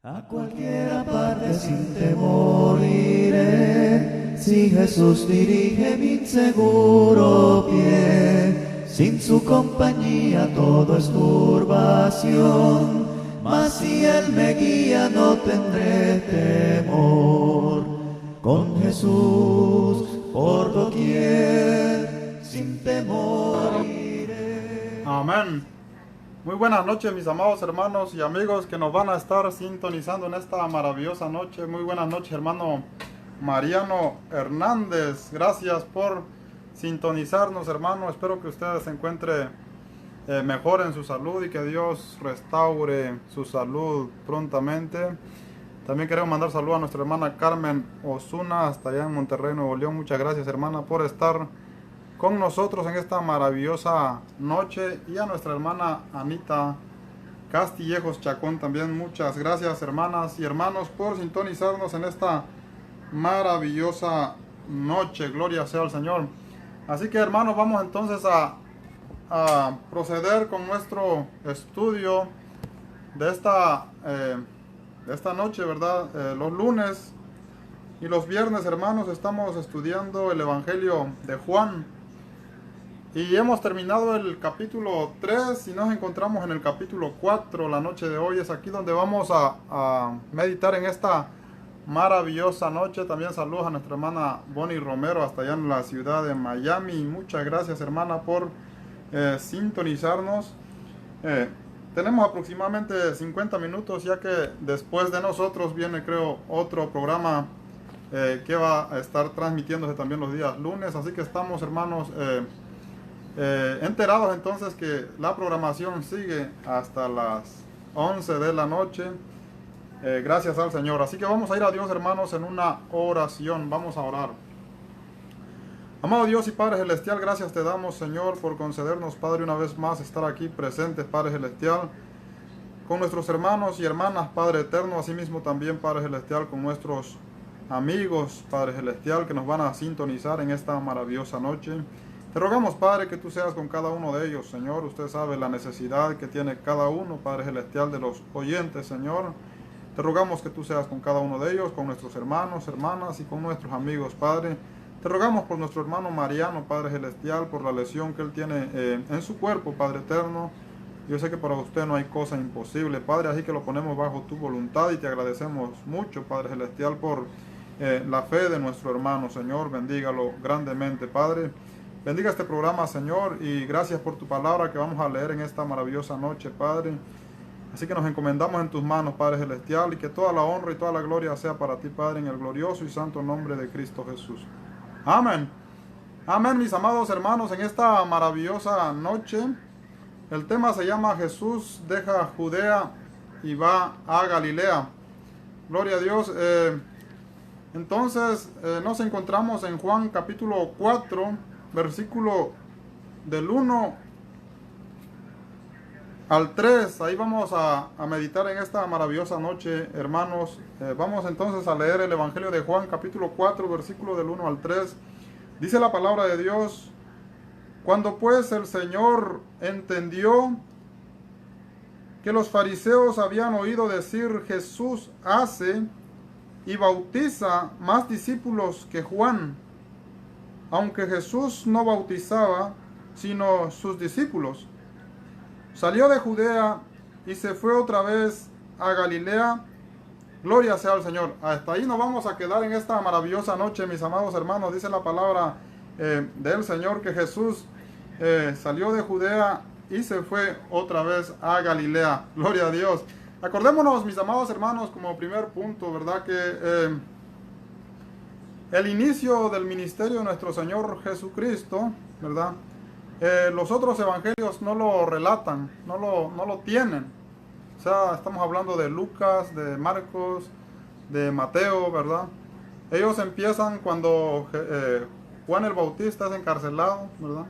A cualquiera parte sin temor iré, si Jesús dirige mi inseguro pie. Sin su compañía todo es turbación, mas si Él me guía no tendré temor. Con Jesús por doquier, sin temor iré. Amén. Muy buenas noches, mis amados hermanos y amigos que nos van a estar sintonizando en esta maravillosa noche. Muy buenas noches, hermano Mariano Hernández. Gracias por sintonizarnos, hermano. Espero que usted se encuentre mejor en su salud y que Dios restaure su salud prontamente. También queremos mandar saludos a nuestra hermana Carmen Osuna, hasta allá en Monterrey, Nuevo León. Muchas gracias, hermana, por estar con nosotros en esta maravillosa noche, y a nuestra hermana Anita Castillejos Chacón también. Muchas gracias, hermanas y hermanos, por sintonizarnos en esta maravillosa noche. Gloria sea al Señor. Así que, hermanos, vamos entonces a proceder con nuestro estudio de esta noche, ¿verdad? Los lunes y los viernes, hermanos, estamos estudiando el Evangelio de Juan. Y hemos terminado el capítulo 3 y nos encontramos en el capítulo 4 la noche de hoy. Es aquí donde vamos a meditar en esta maravillosa noche. También saludos a nuestra hermana Bonnie Romero hasta allá en la ciudad de Miami. Muchas gracias, hermana, por sintonizarnos. Tenemos aproximadamente 50 minutos, ya que después de nosotros viene, creo, otro programa que va a estar transmitiéndose también los días lunes. Así que estamos, hermanos, enterados entonces que la programación sigue hasta las 11 de la noche. Gracias al Señor. Así que vamos a ir a Dios, hermanos, en una oración. Vamos a orar. Amado Dios y Padre Celestial, gracias te damos, Señor, por concedernos, Padre, una vez más estar aquí presentes, Padre Celestial, con nuestros hermanos y hermanas, Padre Eterno, asimismo también, Padre Celestial, con nuestros amigos, Padre Celestial, que nos van a sintonizar en esta maravillosa noche. Te rogamos, Padre, que tú seas con cada uno de ellos, Señor. Usted sabe la necesidad que tiene cada uno, Padre Celestial, de los oyentes, Señor. Te rogamos que tú seas con cada uno de ellos, con nuestros hermanos, hermanas y con nuestros amigos, Padre. Te rogamos por nuestro hermano Mariano, Padre Celestial, por la lesión que él tiene en su cuerpo, Padre Eterno. Yo sé que para usted no hay cosa imposible, Padre, así que lo ponemos bajo tu voluntad y te agradecemos mucho, Padre Celestial, por la fe de nuestro hermano, Señor. Bendígalo grandemente, Padre. Bendiga este programa, Señor, y gracias por tu palabra que vamos a leer en esta maravillosa noche, Padre. Así que nos encomendamos en tus manos, Padre Celestial, y que toda la honra y toda la gloria sea para ti, Padre, en el glorioso y santo nombre de Cristo Jesús. Amén. Amén, mis amados hermanos, en esta maravillosa noche, el tema se llama Jesús deja Judea y va a Galilea. Gloria a Dios. Entonces, nos encontramos en Juan capítulo 4, versículo del 1 al 3. Ahí vamos a meditar en esta maravillosa noche, hermanos. Vamos entonces a leer el Evangelio de Juan, capítulo 4, versículo del 1 al 3. Dice la palabra de Dios: Cuando pues el Señor entendió que los fariseos habían oído decir, Jesús hace y bautiza más discípulos que Juan, aunque Jesús no bautizaba, sino sus discípulos, salió de Judea y se fue otra vez a Galilea. Gloria sea al Señor. Hasta ahí nos vamos a quedar en esta maravillosa noche, mis amados hermanos. Dice la palabra del Señor que Jesús salió de Judea y se fue otra vez a Galilea. Gloria a Dios. Acordémonos, mis amados hermanos, como primer punto, ¿verdad? Que el inicio del ministerio de nuestro Señor Jesucristo, ¿verdad? Los otros evangelios no lo relatan, no lo tienen. O sea, estamos hablando de Lucas, de Marcos, de Mateo, ¿verdad? Ellos empiezan cuando Juan el Bautista es encarcelado, ¿verdad?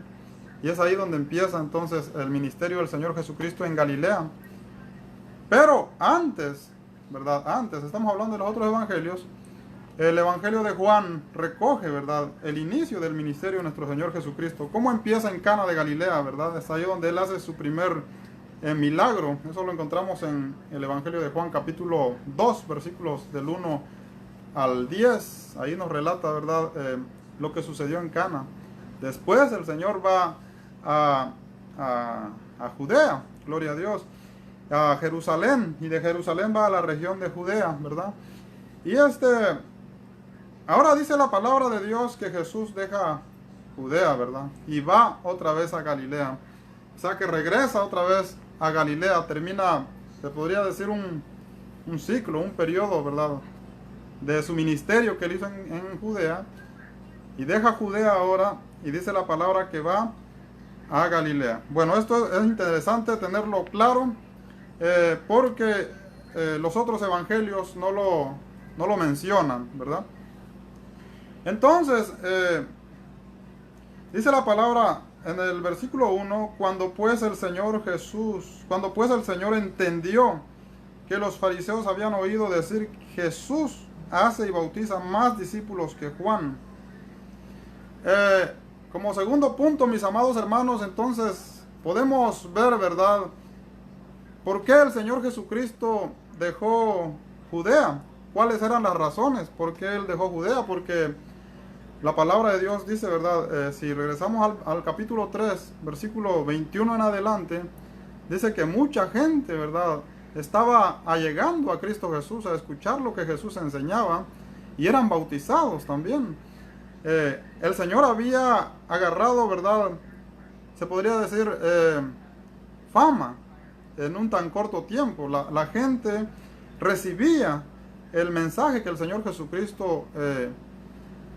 Y es ahí donde empieza entonces el ministerio del Señor Jesucristo en Galilea. Pero antes, ¿verdad? Antes, estamos hablando de los otros evangelios. El Evangelio de Juan recoge, ¿verdad?, el inicio del ministerio de nuestro Señor Jesucristo. Cómo empieza en Cana de Galilea, ¿verdad? Es ahí donde Él hace su primer milagro. Eso lo encontramos en el Evangelio de Juan, capítulo 2, versículos del 1 al 10. Ahí nos relata, ¿verdad?, lo que sucedió en Cana. Después el Señor va a Judea, gloria a Dios, a Jerusalén, y de Jerusalén va a la región de Judea, ¿verdad? Y ahora dice la palabra de Dios que Jesús deja Judea, ¿verdad? Y va otra vez a Galilea. O sea que regresa otra vez a Galilea, termina, se podría decir, un ciclo, un periodo, ¿verdad?, de su ministerio que él hizo en Judea, y deja Judea ahora, y dice la palabra que va a Galilea. Bueno, esto es interesante tenerlo claro, porque los otros evangelios no lo mencionan, ¿verdad? Entonces, dice la palabra en el versículo 1, cuando pues el Señor entendió que los fariseos habían oído decir, Jesús hace y bautiza más discípulos que Juan. Como segundo punto, mis amados hermanos, entonces podemos ver, ¿verdad?, por qué el Señor Jesucristo dejó Judea. ¿Cuáles eran las razones por qué Él dejó Judea? Porque la palabra de Dios dice, ¿verdad? Si regresamos al capítulo 3, versículo 21 en adelante, dice que mucha gente, ¿verdad?, estaba allegando a Cristo Jesús a escuchar lo que Jesús enseñaba, y eran bautizados también. El Señor había agarrado, ¿verdad?, se podría decir, fama en un tan corto tiempo. La gente recibía el mensaje que el Señor Jesucristo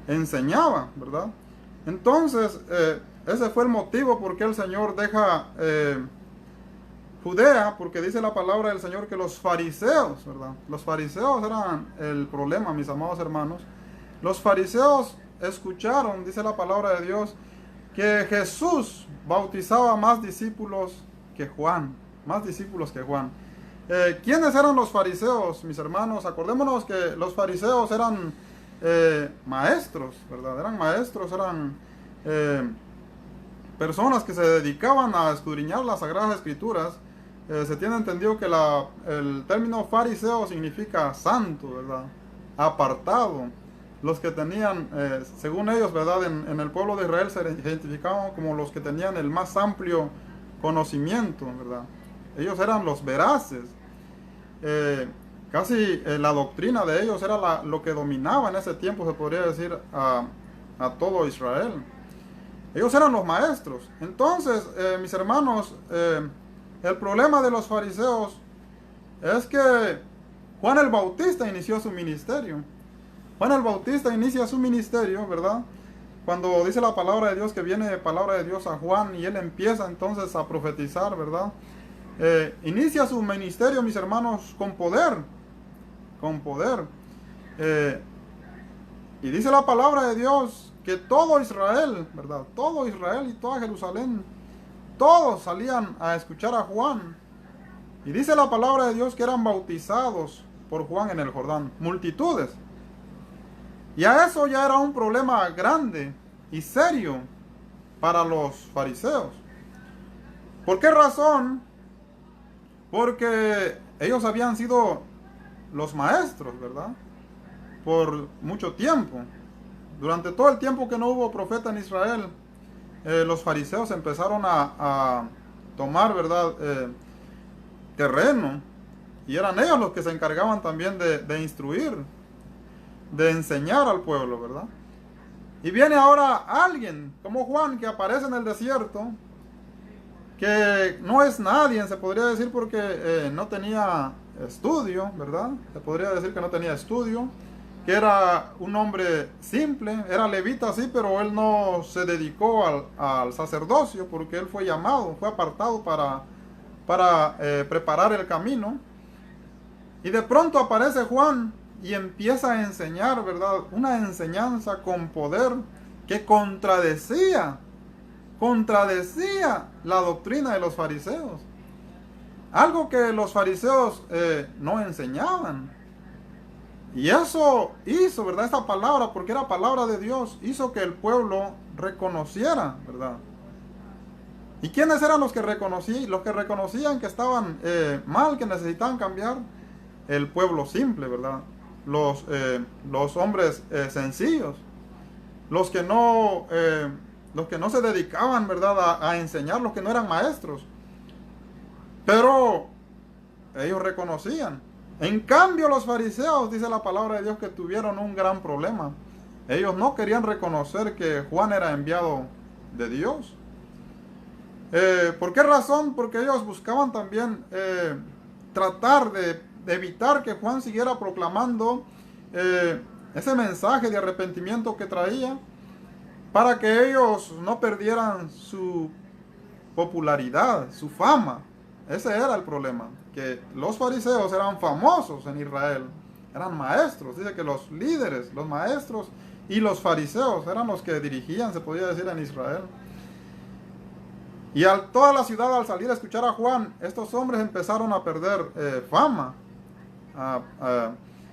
enseñaba, ¿verdad? Entonces, ese fue el motivo por qué el Señor deja Judea, porque dice la palabra del Señor que los fariseos, ¿verdad? Los fariseos eran el problema, mis amados hermanos. Los fariseos escucharon, dice la palabra de Dios, que Jesús bautizaba más discípulos que Juan. Más discípulos que Juan. ¿Quiénes eran los fariseos, mis hermanos? Acordémonos que los fariseos eran maestros, ¿verdad? Eran maestros, eran personas que se dedicaban a escudriñar las Sagradas Escrituras. Se tiene entendido que el término fariseo significa santo, ¿verdad? Apartado. Los que tenían, según ellos, ¿verdad?, en el pueblo de Israel se identificaban como los que tenían el más amplio conocimiento, ¿verdad? Ellos eran los veraces. Casi la doctrina de ellos era lo que dominaba en ese tiempo, se podría decir, a todo Israel. Ellos eran los maestros. Entonces, mis hermanos, el problema de los fariseos es que Juan el Bautista inició su ministerio. Juan el Bautista inicia su ministerio, ¿verdad?, cuando dice la palabra de Dios que viene palabra de Dios a Juan, y él empieza entonces a profetizar, ¿verdad? Inicia su ministerio, mis hermanos, con poder. Con poder. Y dice la palabra de Dios que todo Israel, ¿verdad?, todo Israel y toda Jerusalén, todos salían a escuchar a Juan. Y dice la palabra de Dios que eran bautizados por Juan en el Jordán. Multitudes. Y a eso ya era un problema grande y serio para los fariseos. ¿Por qué razón? Porque ellos habían sido los maestros, ¿verdad?, por mucho tiempo. Durante todo el tiempo que no hubo profeta en Israel, los fariseos empezaron a tomar, ¿verdad?, terreno. Y eran ellos los que se encargaban también de instruir, de enseñar al pueblo, ¿verdad? Y viene ahora alguien como Juan, que aparece en el desierto, que no es nadie, se podría decir, porque no tenía estudio, ¿verdad? Se podría decir que no tenía estudio, que era un hombre simple, era levita, sí, pero él no se dedicó al sacerdocio, porque él fue llamado, fue apartado para preparar el camino. Y de pronto aparece Juan y empieza a enseñar, ¿verdad?, una enseñanza con poder que contradecía la doctrina de los fariseos. Algo que los fariseos no enseñaban. Y eso hizo, ¿verdad?, esta palabra, porque era palabra de Dios, hizo que el pueblo reconociera, ¿verdad?, ¿Y quiénes eran los que reconocían que estaban mal, que necesitaban cambiar? El pueblo simple, ¿verdad? Los hombres sencillos, los que no se dedicaban, ¿verdad?, a enseñar, los que no eran maestros. Pero ellos reconocían. En cambio, los fariseos, dice la palabra de Dios, que tuvieron un gran problema. Ellos no querían reconocer que Juan era enviado de Dios. ¿Por qué razón? Porque ellos buscaban también tratar de evitar que Juan siguiera proclamando ese mensaje de arrepentimiento que traía, para que ellos no perdieran su popularidad, su fama. Ese era el problema, que los fariseos eran famosos en Israel, eran maestros. Dice que los líderes, los maestros y los fariseos eran los que dirigían, se podía decir, en Israel. Y toda la ciudad, al salir a escuchar a Juan, estos hombres empezaron a perder fama.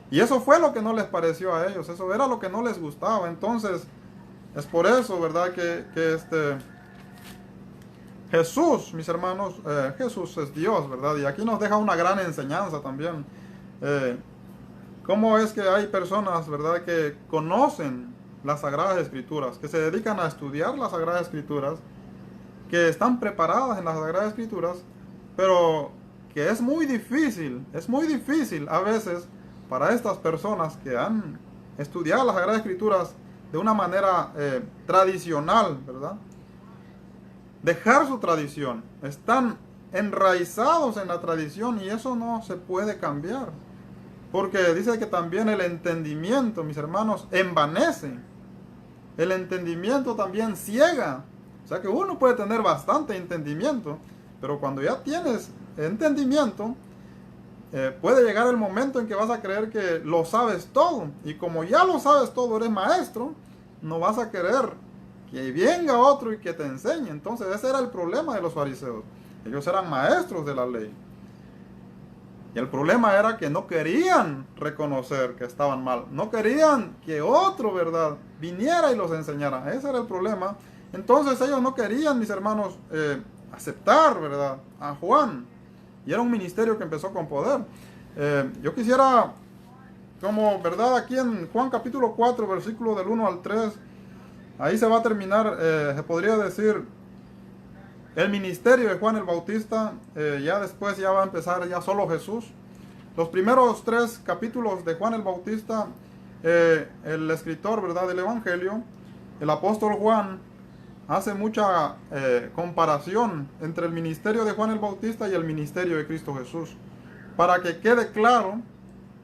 Y eso fue lo que no les pareció a ellos, eso era lo que no les gustaba. Entonces, es por eso, ¿verdad?, que Jesús, mis hermanos, Jesús es Dios, ¿verdad? Y aquí nos deja una gran enseñanza también. Cómo es que hay personas, ¿verdad?, que conocen las Sagradas Escrituras, que se dedican a estudiar las Sagradas Escrituras, que están preparadas en las Sagradas Escrituras, pero que es muy difícil a veces para estas personas que han estudiado las Sagradas Escrituras de una manera tradicional, ¿verdad?, dejar su tradición. Están enraizados en la tradición y eso no se puede cambiar. Porque dice que también el entendimiento, mis hermanos, envanece. El entendimiento también ciega. O sea que uno puede tener bastante entendimiento, pero cuando ya tienes entendimiento, puede llegar el momento en que vas a creer que lo sabes todo. Y como ya lo sabes todo, eres maestro, no vas a querer que venga otro y que te enseñe. Entonces ese era el problema de los fariseos. Ellos eran maestros de la ley. Y el problema era que no querían reconocer que estaban mal. No querían que otro, ¿verdad?, viniera y los enseñara. Ese era el problema. Entonces ellos no querían, mis hermanos, aceptar, ¿verdad?, a Juan. Y era un ministerio que empezó con poder. Yo quisiera, como, ¿verdad?, aquí en Juan capítulo 4, versículo del 1 al 3, ahí se va a terminar, se podría decir, el ministerio de Juan el Bautista. Ya después ya va a empezar ya solo Jesús. Los primeros 3 capítulos de Juan el Bautista, el escritor, ¿verdad?, del Evangelio, el apóstol Juan, hace mucha comparación entre el ministerio de Juan el Bautista y el ministerio de Cristo Jesús, para que quede claro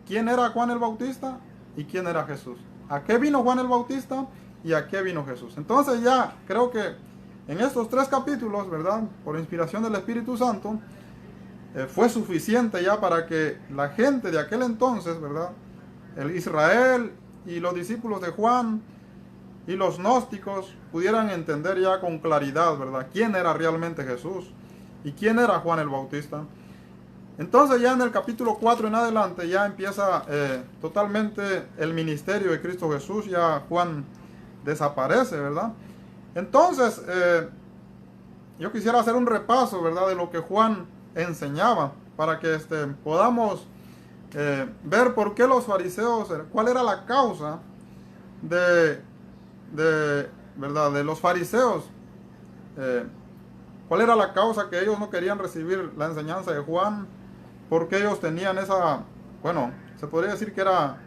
quién era Juan el Bautista y quién era Jesús. ¿A qué vino Juan el Bautista y a qué vino Jesús? Entonces ya creo que en estos 3 capítulos, ¿verdad?, por inspiración del Espíritu Santo, fue suficiente ya para que la gente de aquel entonces, ¿verdad?, el Israel y los discípulos de Juan y los gnósticos pudieran entender ya con claridad, ¿verdad?, quién era realmente Jesús y quién era Juan el Bautista. Entonces ya en el capítulo 4 en adelante ya empieza totalmente el ministerio de Cristo Jesús. Ya Juan desaparece, ¿verdad? Entonces yo quisiera hacer un repaso, ¿verdad?, de lo que Juan enseñaba, para que podamos ver por qué los fariseos, cuál era la causa ¿verdad?, de los fariseos, cuál era la causa que ellos no querían recibir la enseñanza de Juan, porque ellos tenían esa, bueno, se podría decir que era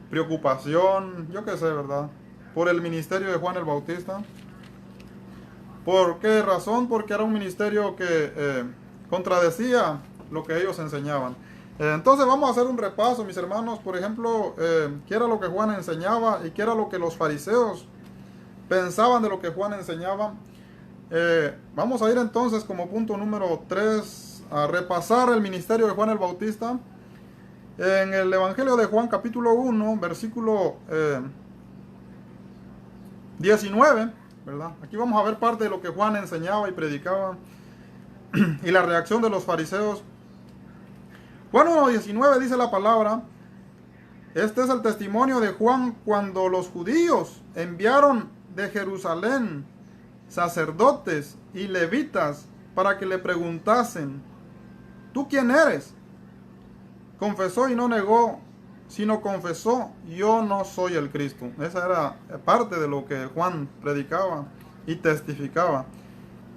preocupación, yo qué sé, ¿verdad?, por el ministerio de Juan el Bautista. ¿Por qué razón? Porque era un ministerio que contradecía lo que ellos enseñaban. Entonces vamos a hacer un repaso, mis hermanos. Por ejemplo, qué era lo que Juan enseñaba y qué era lo que los fariseos pensaban de lo que Juan enseñaba. Vamos a ir entonces como punto número 3 a repasar el ministerio de Juan el Bautista. En el Evangelio de Juan capítulo 1, versículo 19, ¿verdad? Aquí vamos a ver parte de lo que Juan enseñaba y predicaba y la reacción de los fariseos. Juan 1:19 dice la palabra: este es el testimonio de Juan cuando los judíos enviaron de Jerusalén sacerdotes y levitas para que le preguntasen: ¿tú quién eres? Confesó y no negó, sino confesó: yo no soy el Cristo. Esa era parte de lo que Juan predicaba y testificaba.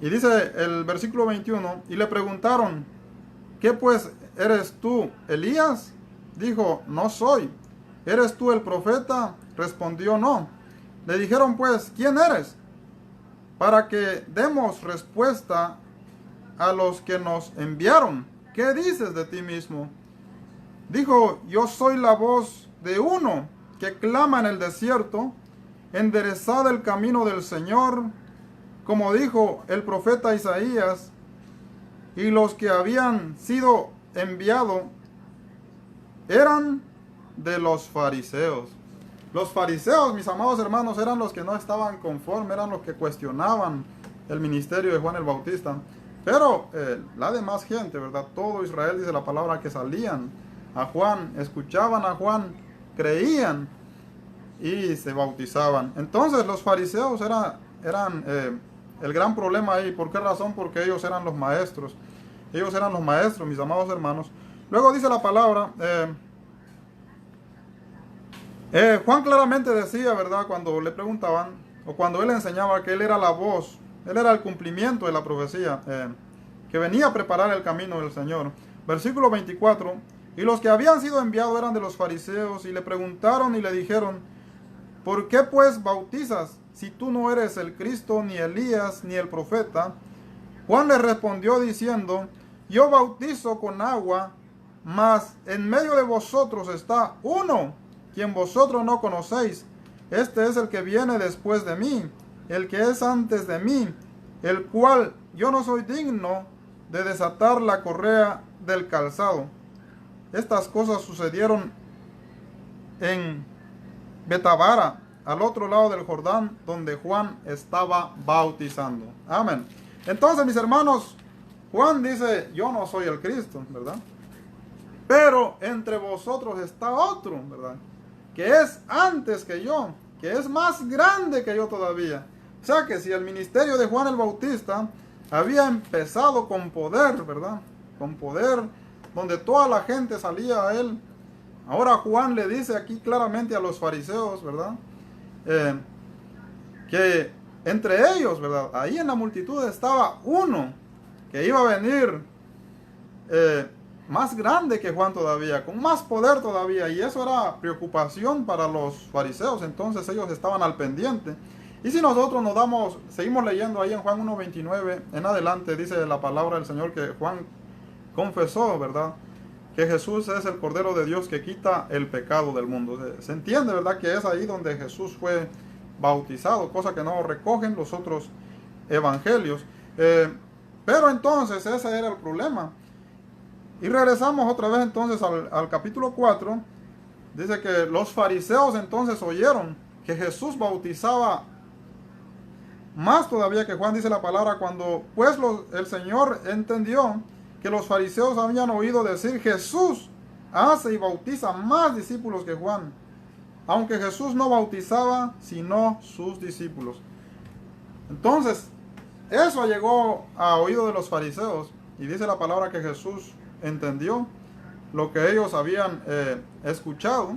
Y dice el versículo 21, y le preguntaron: ¿qué pues eres tú, Elías? Dijo: no soy. ¿Eres tú el profeta? Respondió: no. Le dijeron pues: ¿quién eres? Para que demos respuesta a los que nos enviaron. ¿Qué dices de ti mismo? Dijo: yo soy la voz de uno que clama en el desierto: enderezad el camino del Señor, como dijo el profeta Isaías. Y los que habían sido enviados eran de los fariseos. Los fariseos, mis amados hermanos, eran los que no estaban conformes, eran los que cuestionaban el ministerio de Juan el Bautista. Pero la demás gente, ¿verdad? Todo Israel, dice la palabra, que salían a Juan, escuchaban a Juan, creían y se bautizaban. Entonces los fariseos eran el gran problema ahí. ¿Por qué razón? Porque ellos eran los maestros. Ellos eran los maestros, mis amados hermanos. Luego dice la palabra, Juan claramente decía, ¿verdad? Cuando le preguntaban, o cuando él enseñaba, que él era la voz, él era el cumplimiento de la profecía, que venía a preparar el camino del Señor. Versículo 24, y los que habían sido enviados eran de los fariseos, y le preguntaron y le dijeron: ¿por qué pues bautizas, si tú no eres el Cristo, ni Elías, ni el profeta? Juan les respondió diciendo: yo bautizo con agua, mas en medio de vosotros está uno, quien vosotros no conocéis. Este es el que viene después de mí, el que es antes de mí, el cual yo no soy digno de desatar la correa del calzado. Estas cosas sucedieron en Betabara, al otro lado del Jordán, donde Juan estaba bautizando. Amén. Entonces, mis hermanos, Juan dice: yo no soy el Cristo, ¿verdad? Pero entre vosotros está otro, ¿verdad? Que es antes que yo, que es más grande que yo todavía. O sea que si el ministerio de Juan el Bautista había empezado con poder, ¿verdad? Con poder, donde toda la gente salía a él. Ahora Juan le dice aquí claramente a los fariseos, ¿verdad? Que entre ellos, ¿verdad? Ahí en la multitud estaba uno que iba a venir más grande que Juan todavía, con más poder todavía, y eso era preocupación para los fariseos. Entonces ellos estaban al pendiente. Y si nosotros seguimos leyendo ahí en Juan 1:29 en adelante, dice la palabra del Señor que Juan confesó, ¿verdad?, que Jesús es el Cordero de Dios que quita el pecado del mundo. Se entiende, ¿verdad?, que es ahí donde Jesús fue bautizado, cosa que no recogen los otros evangelios. Pero entonces ese era el problema. Y regresamos otra vez entonces al capítulo 4. Dice que los fariseos entonces oyeron que Jesús bautizaba más todavía que Juan. Dice la palabra: cuando pues el Señor entendió que los fariseos habían oído decir: Jesús hace y bautiza más discípulos que Juan, aunque Jesús no bautizaba sino sus discípulos. Entonces eso llegó a oído de los fariseos, y dice la palabra que Jesús entendió lo que ellos habían escuchado,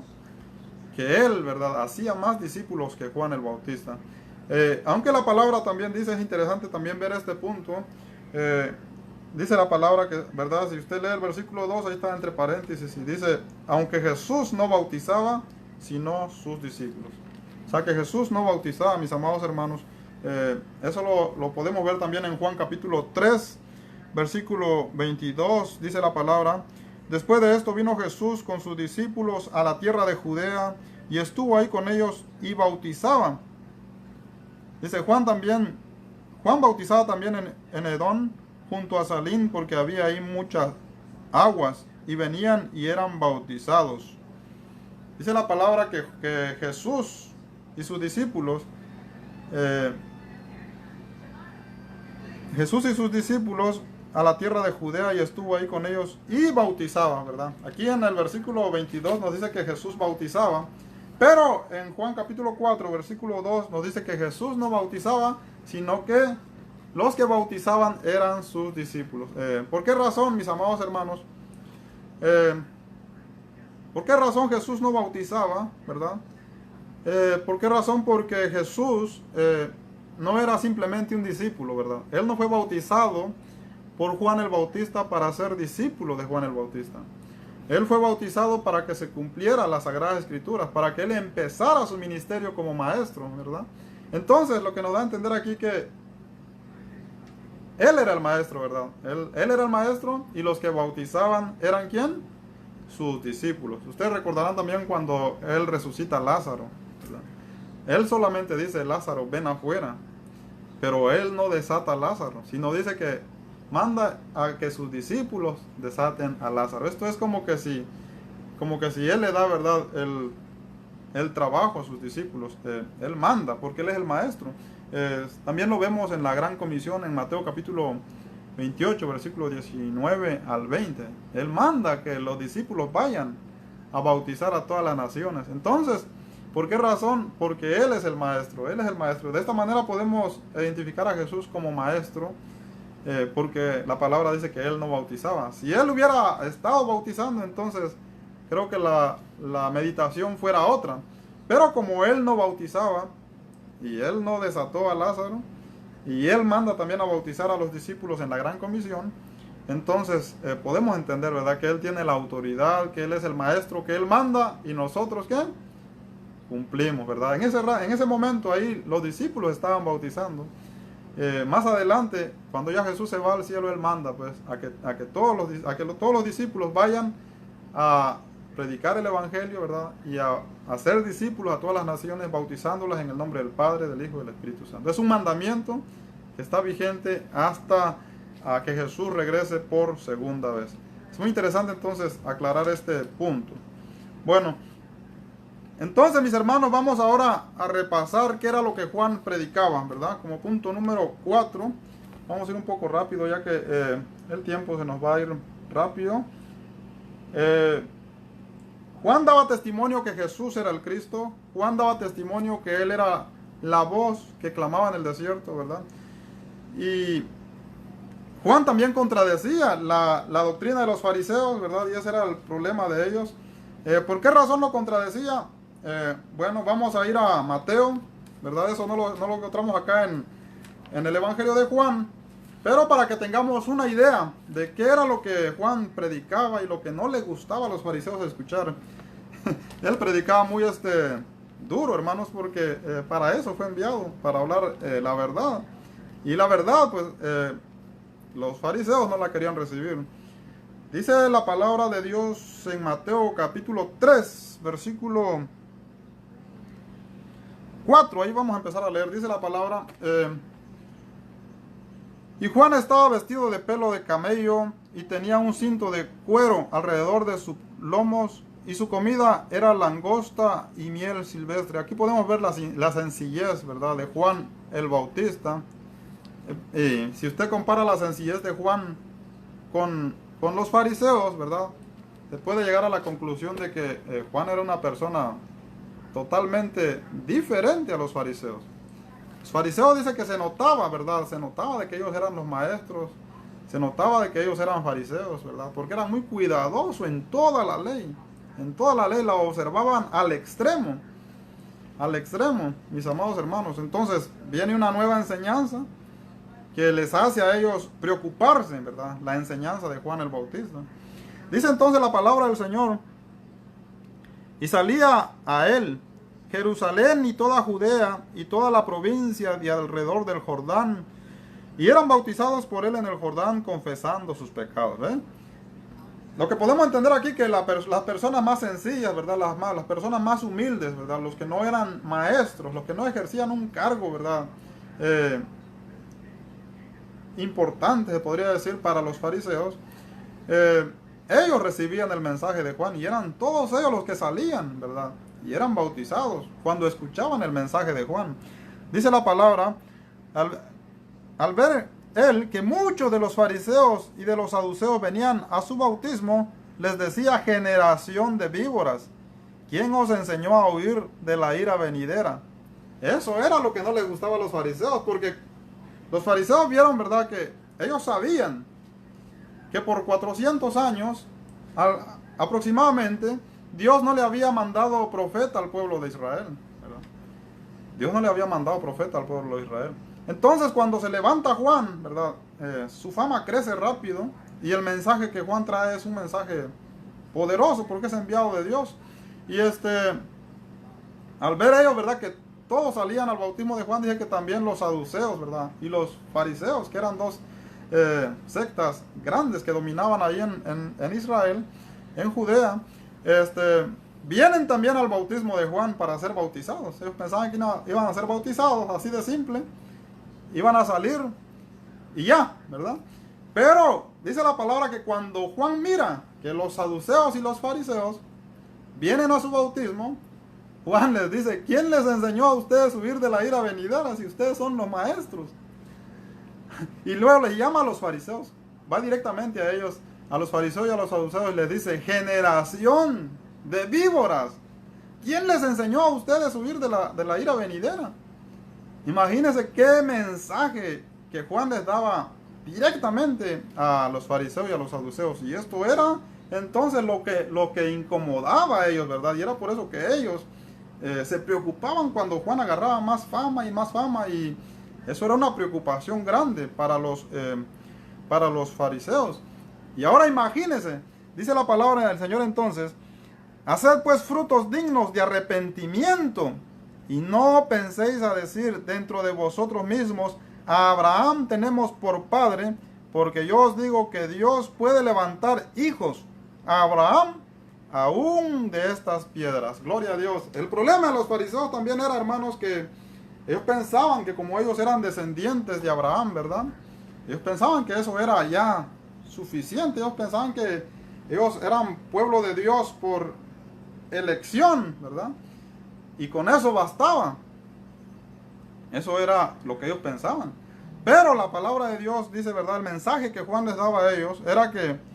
que él, ¿verdad?, hacía más discípulos que Juan el Bautista. Aunque la palabra también dice, es interesante también ver este punto, dice la palabra que, ¿verdad?, si usted lee el versículo 2, ahí está entre paréntesis, y dice: aunque Jesús no bautizaba sino sus discípulos. O sea que Jesús no bautizaba, mis amados hermanos. Eso lo podemos ver también en Juan capítulo 3, versículo 22, dice la palabra: después de esto vino Jesús con sus discípulos a la tierra de Judea, y estuvo ahí con ellos y bautizaba. Dice Juan bautizaba también en Edom, junto a Salín, porque había ahí muchas aguas, y venían y eran bautizados. Dice la palabra que Jesús y sus discípulos, a la tierra de Judea, y estuvo ahí con ellos y bautizaba, ¿verdad? Aquí en el versículo 22 nos dice que Jesús bautizaba, pero en Juan capítulo 4, versículo 2 nos dice que Jesús no bautizaba sino que los que bautizaban eran sus discípulos. ¿Por qué razón, mis amados hermanos? ¿Por qué razón Jesús no bautizaba, verdad? ¿Por qué razón? Porque Jesús no era simplemente un discípulo, ¿verdad? Él no fue bautizado por Juan el Bautista para ser discípulo de Juan el Bautista. Él fue bautizado para que se cumpliera las Sagradas Escrituras, para que él empezara su ministerio como maestro, ¿verdad? Entonces, lo que nos da a entender aquí que él era el maestro, ¿verdad? Él era el maestro, y los que bautizaban eran ¿quién? Sus discípulos. Ustedes recordarán también cuando él resucita a Lázaro, ¿verdad? Él solamente dice: Lázaro, ven afuera. Pero él no desata a Lázaro, sino dice que manda a que sus discípulos desaten a Lázaro. Esto es como que si él le da, ¿verdad?, el trabajo a sus discípulos. Él manda, porque él es el maestro. También lo vemos en la Gran Comisión en Mateo capítulo 28, versículo 19 al 20. Él manda que los discípulos vayan a bautizar a todas las naciones. Entonces, ¿por qué razón? Porque Él es el maestro. Él es el maestro. De esta manera podemos identificar a Jesús como maestro, porque la palabra dice que Él no bautizaba. Si Él hubiera estado bautizando, entonces creo que la meditación fuera otra. Pero como Él no bautizaba, y Él no desató a Lázaro, y Él manda también a bautizar a los discípulos en la Gran Comisión, entonces podemos entender, ¿verdad?, que Él tiene la autoridad, que Él es el maestro, que Él manda, y nosotros, ¿qué? Cumplimos, ¿verdad? En ese momento ahí los discípulos estaban bautizando. Más adelante, cuando ya Jesús se va al cielo, Él manda pues a que todos los discípulos vayan a predicar el Evangelio, ¿verdad? Y a hacer discípulos a todas las naciones, bautizándolas en el nombre del Padre, del Hijo y del Espíritu Santo. Es un mandamiento que está vigente hasta que Jesús regrese por segunda vez. Es muy interesante entonces aclarar este punto. Bueno, entonces, mis hermanos, vamos ahora a repasar qué era lo que Juan predicaba, ¿verdad? Como punto número 4. Vamos a ir un poco rápido, ya que el tiempo se nos va a ir rápido. Juan daba testimonio que Jesús era el Cristo. Juan daba testimonio que Él era la voz que clamaba en el desierto, ¿verdad? Y Juan también contradecía la doctrina de los fariseos, ¿verdad? Y ese era el problema de ellos. ¿Por qué razón lo contradecía? Bueno, vamos a ir a Mateo, ¿verdad? Eso no lo encontramos acá en el Evangelio de Juan, pero para que tengamos una idea de qué era lo que Juan predicaba y lo que no le gustaba a los fariseos escuchar. Él predicaba muy duro, hermanos, porque para eso fue enviado, para hablar la verdad. Y la verdad, pues, los fariseos no la querían recibir. Dice la palabra de Dios en Mateo capítulo 3, versículo 4, ahí vamos a empezar a leer. Dice la palabra: y Juan estaba vestido de pelo de camello y tenía un cinto de cuero alrededor de sus lomos, y su comida era langosta y miel silvestre. Aquí podemos ver la sencillez, ¿verdad?, de Juan el Bautista. Y si usted compara la sencillez de Juan con los fariseos, ¿verdad?, se puede llegar a la conclusión de que Juan era una persona totalmente diferente a los fariseos. Los fariseos dicen que se notaba, ¿verdad? Se notaba de que ellos eran los maestros, se notaba de que ellos eran fariseos, ¿verdad? Porque eran muy cuidadosos en toda la ley. En toda la ley la observaban al extremo, mis amados hermanos. Entonces viene una nueva enseñanza que les hace a ellos preocuparse, ¿verdad? La enseñanza de Juan el Bautista. Dice entonces la palabra del Señor: y salía a él Jerusalén y toda Judea y toda la provincia de alrededor del Jordán, y eran bautizados por él en el Jordán, confesando sus pecados. Lo que podemos entender aquí, que las personas más sencillas, ¿verdad?, las personas más humildes, ¿verdad?, los que no eran maestros, los que no ejercían un cargo, ¿verdad?, importante, se podría decir, para los fariseos, ellos recibían el mensaje de Juan, y eran todos ellos los que salían, ¿verdad?, y eran bautizados cuando escuchaban el mensaje de Juan. Dice la palabra: al ver él que muchos de los fariseos y de los saduceos venían a su bautismo, les decía: generación de víboras, ¿quién os enseñó a huir de la ira venidera? Eso era lo que no les gustaba a los fariseos, porque Los fariseos vieron, ¿verdad?, que ellos sabían que por 400 años aproximadamente Dios no le había mandado profeta al pueblo de Israel, ¿verdad? Dios no le había mandado profeta al pueblo de Israel. Entonces, cuando se levanta Juan, ¿verdad?, su fama crece rápido, y el mensaje que Juan trae es un mensaje poderoso porque es enviado de Dios. Y al ver ellos, ¿verdad?, que todos salían al bautismo de Juan, dije que también los saduceos, ¿verdad?, y los fariseos, que eran dos sectas grandes que dominaban ahí en Israel, en Judea, vienen también al bautismo de Juan para ser bautizados. Ellos pensaban que iban a ser bautizados, así de simple, iban a salir y ya, ¿verdad? Pero dice la palabra que cuando Juan mira que los saduceos y los fariseos vienen a su bautismo, Juan les dice: ¿quién les enseñó a ustedes huir de la ira venidera si ustedes son los maestros? Y luego les llama a los fariseos, va directamente a ellos, a los fariseos y a los saduceos, y les dice: generación de víboras, ¿quién les enseñó a ustedes huir de la ira venidera? Imagínense qué mensaje que Juan les daba directamente a los fariseos y a los saduceos. Y esto era entonces lo que incomodaba a ellos, ¿verdad? Y era por eso que ellos se preocupaban cuando Juan agarraba más fama, y eso era una preocupación grande para los fariseos. Y ahora imagínense, dice la palabra del Señor entonces: haced pues frutos dignos de arrepentimiento, y no penséis a decir dentro de vosotros mismos: a Abraham tenemos por padre, porque yo os digo que Dios puede levantar hijos a Abraham aún de estas piedras. Gloria a Dios. El problema de los fariseos también era, hermanos, que ellos pensaban que como ellos eran descendientes de Abraham, ¿verdad?, ellos pensaban que eso era ya suficiente. Ellos pensaban que ellos eran pueblo de Dios por elección, ¿verdad?, y con eso bastaba. Eso era lo que ellos pensaban. Pero la palabra de Dios dice, ¿verdad?, el mensaje que Juan les daba a ellos era que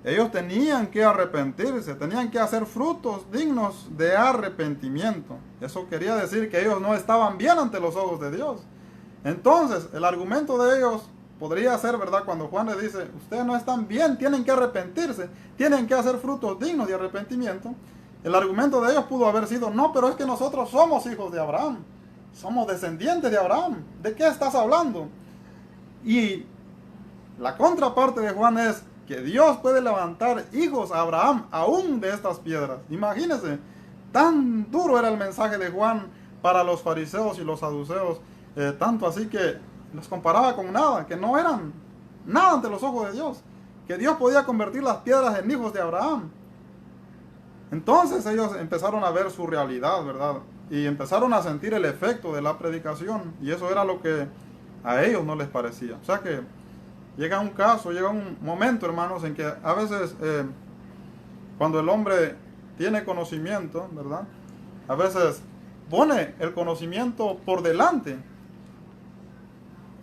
ellos tenían que arrepentirse, tenían que hacer frutos dignos de arrepentimiento. Eso quería decir que ellos no estaban bien ante los ojos de Dios. Entonces, el argumento de ellos podría ser, ¿verdad?, cuando Juan les dice: ustedes no están bien, tienen que arrepentirse, tienen que hacer frutos dignos de arrepentimiento. El argumento de ellos pudo haber sido: no, pero es que nosotros somos hijos de Abraham, somos descendientes de Abraham, ¿de qué estás hablando? Y la contraparte de Juan es que Dios puede levantar hijos a Abraham aún de estas piedras. Imagínense, tan duro era el mensaje de Juan para los fariseos y los saduceos, tanto así que los comparaba con nada, que no eran nada ante los ojos de Dios, que Dios podía convertir las piedras en hijos de Abraham. Entonces ellos empezaron a ver su realidad, ¿verdad?, y empezaron a sentir el efecto de la predicación, y eso era lo que a ellos no les parecía. O sea que llega un momento, hermanos, en que a veces cuando el hombre tiene conocimiento, ¿verdad?, a veces pone el conocimiento por delante,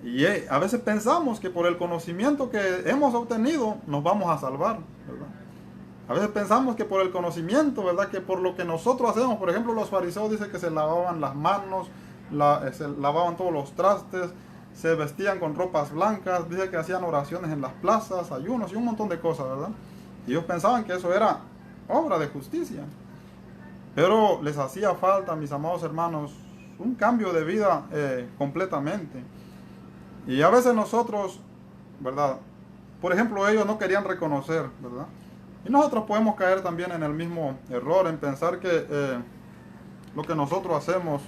y a veces pensamos que por el conocimiento que hemos obtenido nos vamos a salvar, ¿verdad? A veces pensamos que por el conocimiento, ¿verdad?, que por lo que nosotros hacemos. Por ejemplo, los fariseos dicen que se lavaban las manos, se lavaban todos los trastes, se vestían con ropas blancas, dice que hacían oraciones en las plazas, ayunos y un montón de cosas, ¿verdad? Y ellos pensaban que eso era obra de justicia. Pero les hacía falta, mis amados hermanos, un cambio de vida completamente. Y a veces nosotros, ¿verdad?, por ejemplo, ellos no querían reconocer, ¿verdad? Y nosotros podemos caer también en el mismo error, en pensar que lo que nosotros hacemos,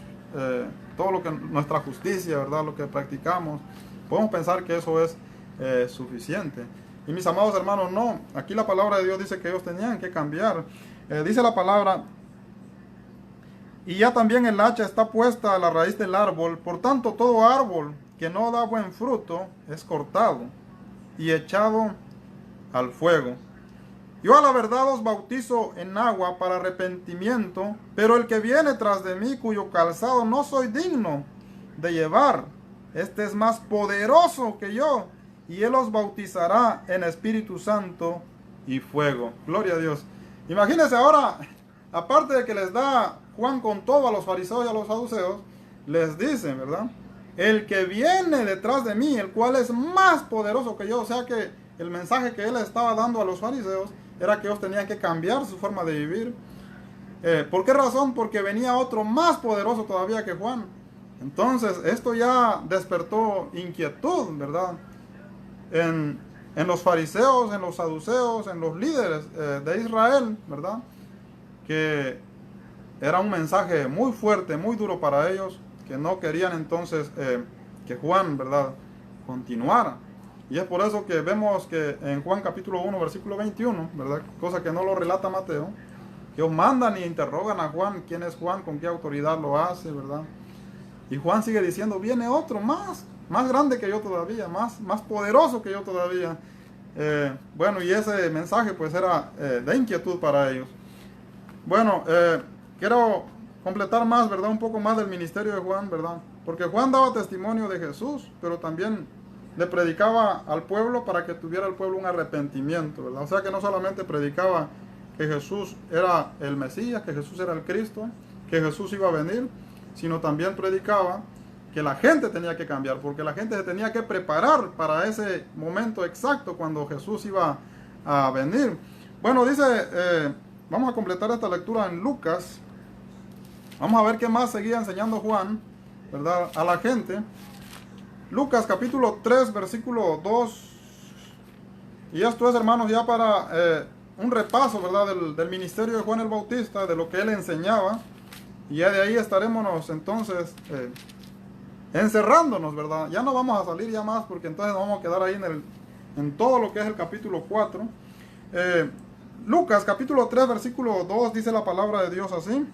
todo lo que nuestra justicia, ¿verdad?, lo que practicamos, podemos pensar que eso es suficiente. Y mis amados hermanos, no. Aquí la palabra de Dios dice que ellos tenían que cambiar. Dice la palabra: y ya también el hacha está puesta a la raíz del árbol, por tanto todo árbol que no da buen fruto es cortado y echado al fuego. Yo a la verdad os bautizo en agua para arrepentimiento, pero el que viene tras de mí, cuyo calzado no soy digno de llevar, este es más poderoso que yo, y él os bautizará en Espíritu Santo y fuego. Gloria a Dios. Imagínense ahora, aparte de que les da Juan con todo a los fariseos y a los saduceos, les dicen, ¿verdad?, el que viene detrás de mí, el cual es más poderoso que yo. O sea que el mensaje que él estaba dando a los fariseos era que ellos tenían que cambiar su forma de vivir. ¿Por qué razón? Porque venía otro más poderoso todavía que Juan. Entonces esto ya despertó inquietud, ¿verdad? En los fariseos, en los saduceos, en los líderes de Israel, ¿verdad? Que era un mensaje muy fuerte, muy duro para ellos, que no querían entonces que Juan, ¿verdad?, continuara. Y es por eso que vemos que en Juan capítulo 1, versículo 21, ¿verdad?, cosa que no lo relata Mateo, que ellos mandan y interrogan a Juan, quién es Juan, con qué autoridad lo hace, ¿verdad? Y Juan sigue diciendo, viene otro más grande que yo todavía, más poderoso que yo todavía. Bueno, y ese mensaje pues era de inquietud para ellos. Bueno, quiero completar más, ¿verdad? Un poco más del ministerio de Juan, ¿verdad? Porque Juan daba testimonio de Jesús, pero también le predicaba al pueblo para que tuviera el pueblo un arrepentimiento, ¿verdad? O sea que no solamente predicaba que Jesús era el Mesías, que Jesús era el Cristo, que Jesús iba a venir, sino también predicaba que la gente tenía que cambiar, porque la gente se tenía que preparar para ese momento exacto cuando Jesús iba a venir. Bueno, dice, vamos a completar esta lectura en Lucas. Vamos a ver qué más seguía enseñando Juan, ¿verdad?, a la gente. Lucas capítulo 3, versículo 2. Y esto es, hermanos, ya para un repaso, ¿verdad?, del ministerio de Juan el Bautista, de lo que él enseñaba. Y ya de ahí estaremos entonces encerrándonos, ¿verdad? Ya no vamos a salir ya más, porque entonces nos vamos a quedar ahí en todo lo que es el capítulo 4. Lucas capítulo 3, versículo 2, dice la palabra de Dios así.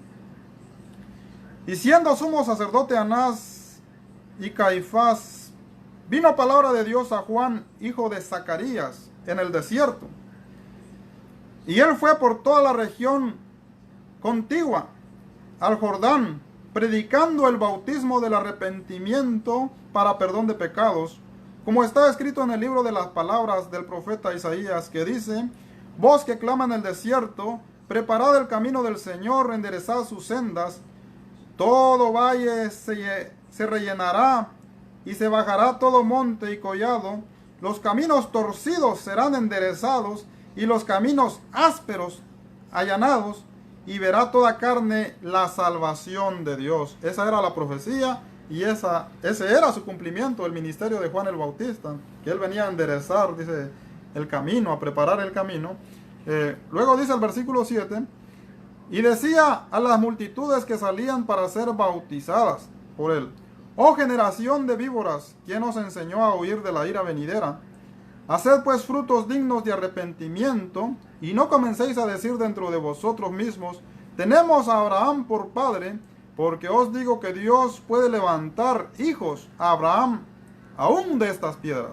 Y siendo sumo sacerdote Anás y Caifás, vino palabra de Dios a Juan, hijo de Zacarías, en el desierto. Y él fue por toda la región contigua al Jordán, predicando el bautismo del arrepentimiento para perdón de pecados, como está escrito en el libro de las palabras del profeta Isaías, que dice: voz que clama en el desierto, preparad el camino del Señor, enderezad sus sendas. Todo valle se rellenará y se bajará todo monte y collado. Los caminos torcidos serán enderezados y los caminos ásperos allanados, y verá toda carne la salvación de Dios. Esa era la profecía y ese era su cumplimiento, el ministerio de Juan el Bautista, que él venía a enderezar, dice, el camino, a preparar el camino. Luego dice el versículo 7, y decía a las multitudes que salían para ser bautizadas por él: oh generación de víboras, ¿quién os enseñó a huir de la ira venidera? Haced pues frutos dignos de arrepentimiento, y no comencéis a decir dentro de vosotros mismos: tenemos a Abraham por padre, porque os digo que Dios puede levantar hijos a Abraham aún de estas piedras.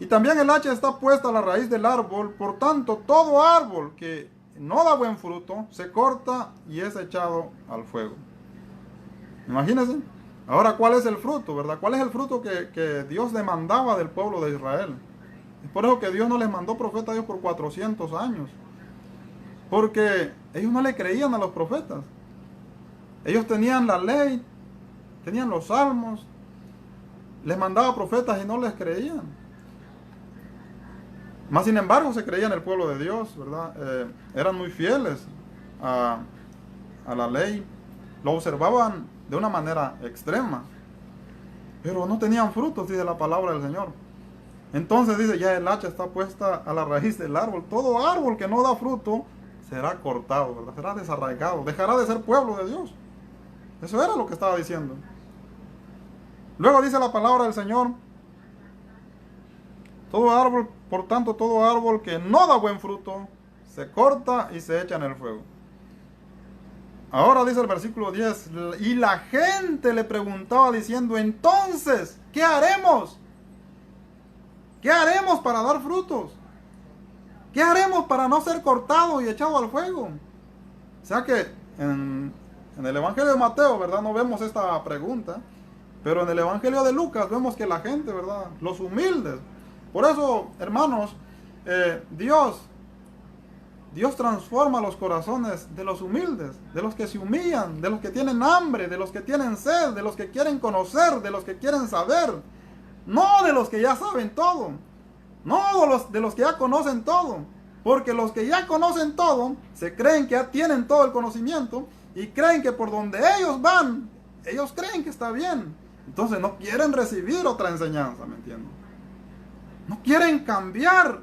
Y también el hacha está puesta a la raíz del árbol, por tanto todo árbol que no da buen fruto se corta y es echado al fuego. Imagínense. Ahora, ¿cuál es el fruto, verdad? ¿Cuál es el fruto que Dios demandaba del pueblo de Israel? Es por eso que Dios no les mandó profetas a ellos por 400 años. Porque ellos no le creían a los profetas. Ellos tenían la ley, tenían los salmos, les mandaba profetas y no les creían. Más sin embargo, se creían el pueblo de Dios, ¿verdad? Eran muy fieles a la ley, lo observaban de una manera extrema, pero no tenían frutos, dice la palabra del Señor. Entonces dice, ya el hacha está puesta a la raíz del árbol. Todo árbol que no da fruto será cortado, ¿verdad? Será desarraigado, dejará de ser pueblo de Dios. Eso era lo que estaba diciendo. Luego dice la palabra del Señor: todo árbol, por tanto, todo árbol que no da buen fruto se corta y se echa en el fuego. Ahora dice el versículo 10, y la gente le preguntaba diciendo: entonces, ¿qué haremos? ¿Qué haremos para dar frutos? ¿Qué haremos para no ser cortados y echados al fuego? O sea que en el Evangelio de Mateo, ¿verdad?, no vemos esta pregunta, pero en el Evangelio de Lucas vemos que la gente, ¿verdad?, los humildes. Por eso, hermanos, Dios Dios transforma los corazones de los humildes, de los que se humillan, de los que tienen hambre, de los que tienen sed, de los que quieren conocer, de los que quieren saber. No de los que ya saben todo, no de los que ya conocen todo. Porque los que ya conocen todo, se creen que ya tienen todo el conocimiento y creen que por donde ellos van, ellos creen que está bien. Entonces no quieren recibir otra enseñanza, ¿me entienden? No quieren cambiar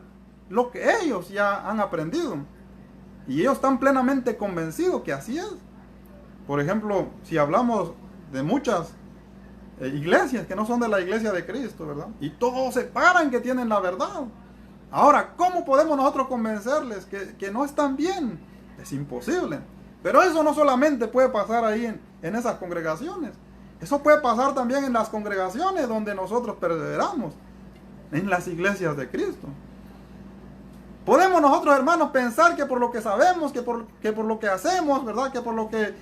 lo que ellos ya han aprendido. Y ellos están plenamente convencidos que así es. Por ejemplo, si hablamos de muchas iglesias que no son de la iglesia de Cristo, ¿verdad? Y todos se paran que tienen la verdad. Ahora, ¿cómo podemos nosotros convencerles que no están bien? Es imposible. Pero eso no solamente puede pasar ahí en esas congregaciones. Eso puede pasar también en las congregaciones donde nosotros perseveramos. En las iglesias de Cristo. Podemos nosotros, hermanos, pensar que por lo que sabemos, que por lo que hacemos, ¿verdad? Que por lo que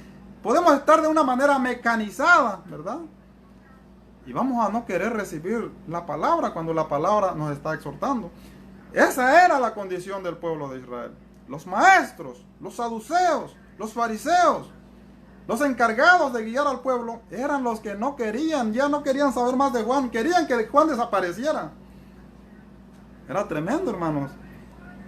podemos estar de una manera mecanizada, ¿verdad? Y vamos a no querer recibir la palabra cuando la palabra nos está exhortando. Esa era la condición del pueblo de Israel. Los maestros, los saduceos, los fariseos, los encargados de guiar al pueblo, eran los que no querían, ya no querían saber más de Juan, querían que Juan desapareciera. Era tremendo, hermanos.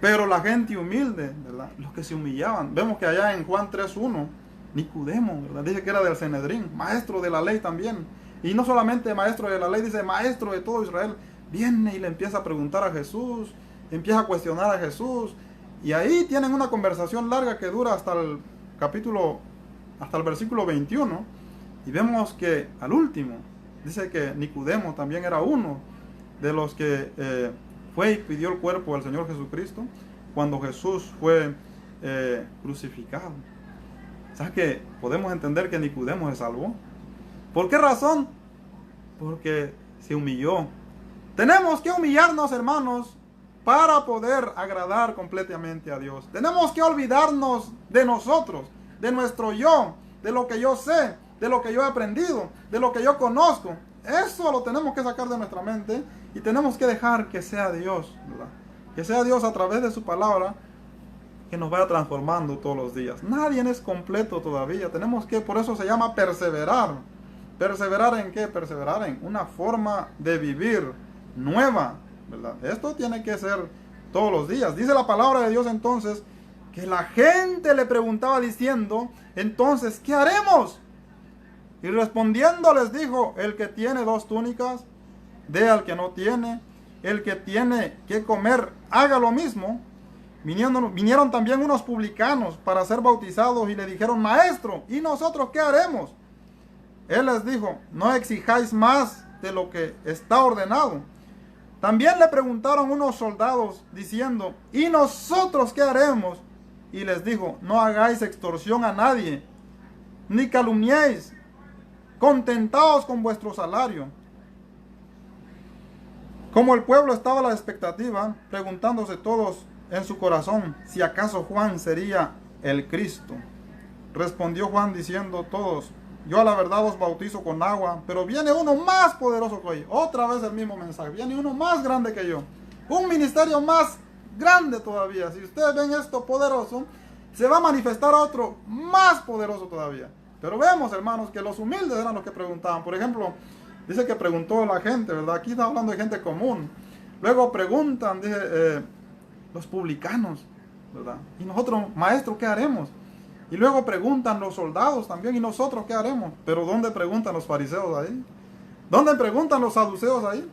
Pero la gente humilde, ¿verdad? Los que se humillaban. Vemos que allá en Juan 3:1, Nicodemo, ¿verdad? Dice que era del Sanedrín, maestro de la ley también. Y no solamente maestro de la ley, dice maestro de todo Israel. Viene y le empieza a preguntar a Jesús, empieza a cuestionar a Jesús. Y ahí tienen una conversación larga que dura hasta el versículo 21. Y vemos que al último, dice que Nicodemo también era uno de los que fue y pidió el cuerpo del Señor Jesucristo cuando Jesús fue crucificado. ¿Sabes que podemos entender que Nicodemo se salvó? ¿Por qué razón? Porque se humilló. Tenemos que humillarnos, hermanos, para poder agradar completamente a Dios. Tenemos que olvidarnos de nosotros, de nuestro yo, de lo que yo sé, de lo que yo he aprendido, de lo que yo conozco. Eso lo tenemos que sacar de nuestra mente y tenemos que dejar que sea Dios, ¿verdad? Que sea Dios a través de su palabra que nos vaya transformando todos los días. Nadie es completo todavía. Tenemos que, por eso se llama perseverar. ¿Perseverar en qué? Perseverar en una forma de vivir nueva, ¿verdad? Esto tiene que ser todos los días. Dice la palabra de Dios entonces que la gente le preguntaba diciendo, entonces, ¿qué haremos? Y respondiendo les dijo, el que tiene 2 túnicas, dé al que no tiene. El que tiene que comer, haga lo mismo. Vinieron también unos publicanos para ser bautizados y le dijeron, maestro, ¿y nosotros qué haremos? Él les dijo, no exijáis más de lo que está ordenado. También le preguntaron unos soldados diciendo, ¿y nosotros qué haremos? Y les dijo, no hagáis extorsión a nadie, ni calumniéis, contentaos con vuestro salario. Como el pueblo estaba a la expectativa, preguntándose todos en su corazón si acaso Juan sería el Cristo. Respondió Juan diciendo todos, yo a la verdad os bautizo con agua, pero viene uno más poderoso que yo. Otra vez el mismo mensaje, viene uno más grande que yo. Un ministerio más grande todavía. Si ustedes ven esto poderoso, se va a manifestar otro más poderoso todavía. Pero vemos, hermanos, que los humildes eran los que preguntaban. Por ejemplo, dice que preguntó la gente, ¿verdad? Aquí está hablando de gente común. Luego preguntan, dice, los publicanos, ¿verdad? Y nosotros, maestro, ¿qué haremos? Y luego preguntan los soldados también, ¿y nosotros qué haremos? Pero ¿dónde preguntan los fariseos ahí? ¿Dónde preguntan los saduceos ahí?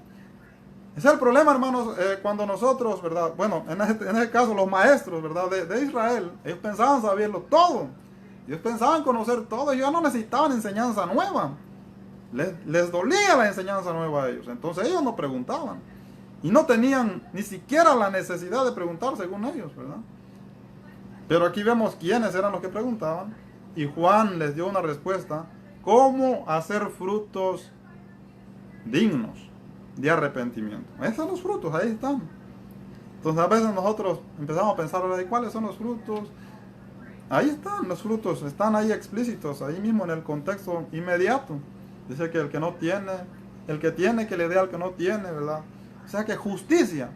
Ese es el problema, hermanos, cuando nosotros, ¿verdad? Bueno, en este caso los maestros, ¿verdad? De Israel, ellos pensaban saberlo todo. Ellos pensaban conocer todo, ellos ya no necesitaban enseñanza nueva. Les dolía la enseñanza nueva a ellos. Entonces ellos no preguntaban. Y no tenían ni siquiera la necesidad de preguntar según ellos, ¿verdad? Pero aquí vemos quiénes eran los que preguntaban. Y Juan les dio una respuesta. ¿Cómo hacer frutos dignos de arrepentimiento? Esos son los frutos, ahí están. Entonces a veces nosotros empezamos a pensar, ¿cuáles son los frutos? Ahí están los frutos, están ahí explícitos, ahí mismo en el contexto inmediato. Dice que el que no tiene, el que tiene que le dé al que no tiene, ¿verdad? O sea que justicia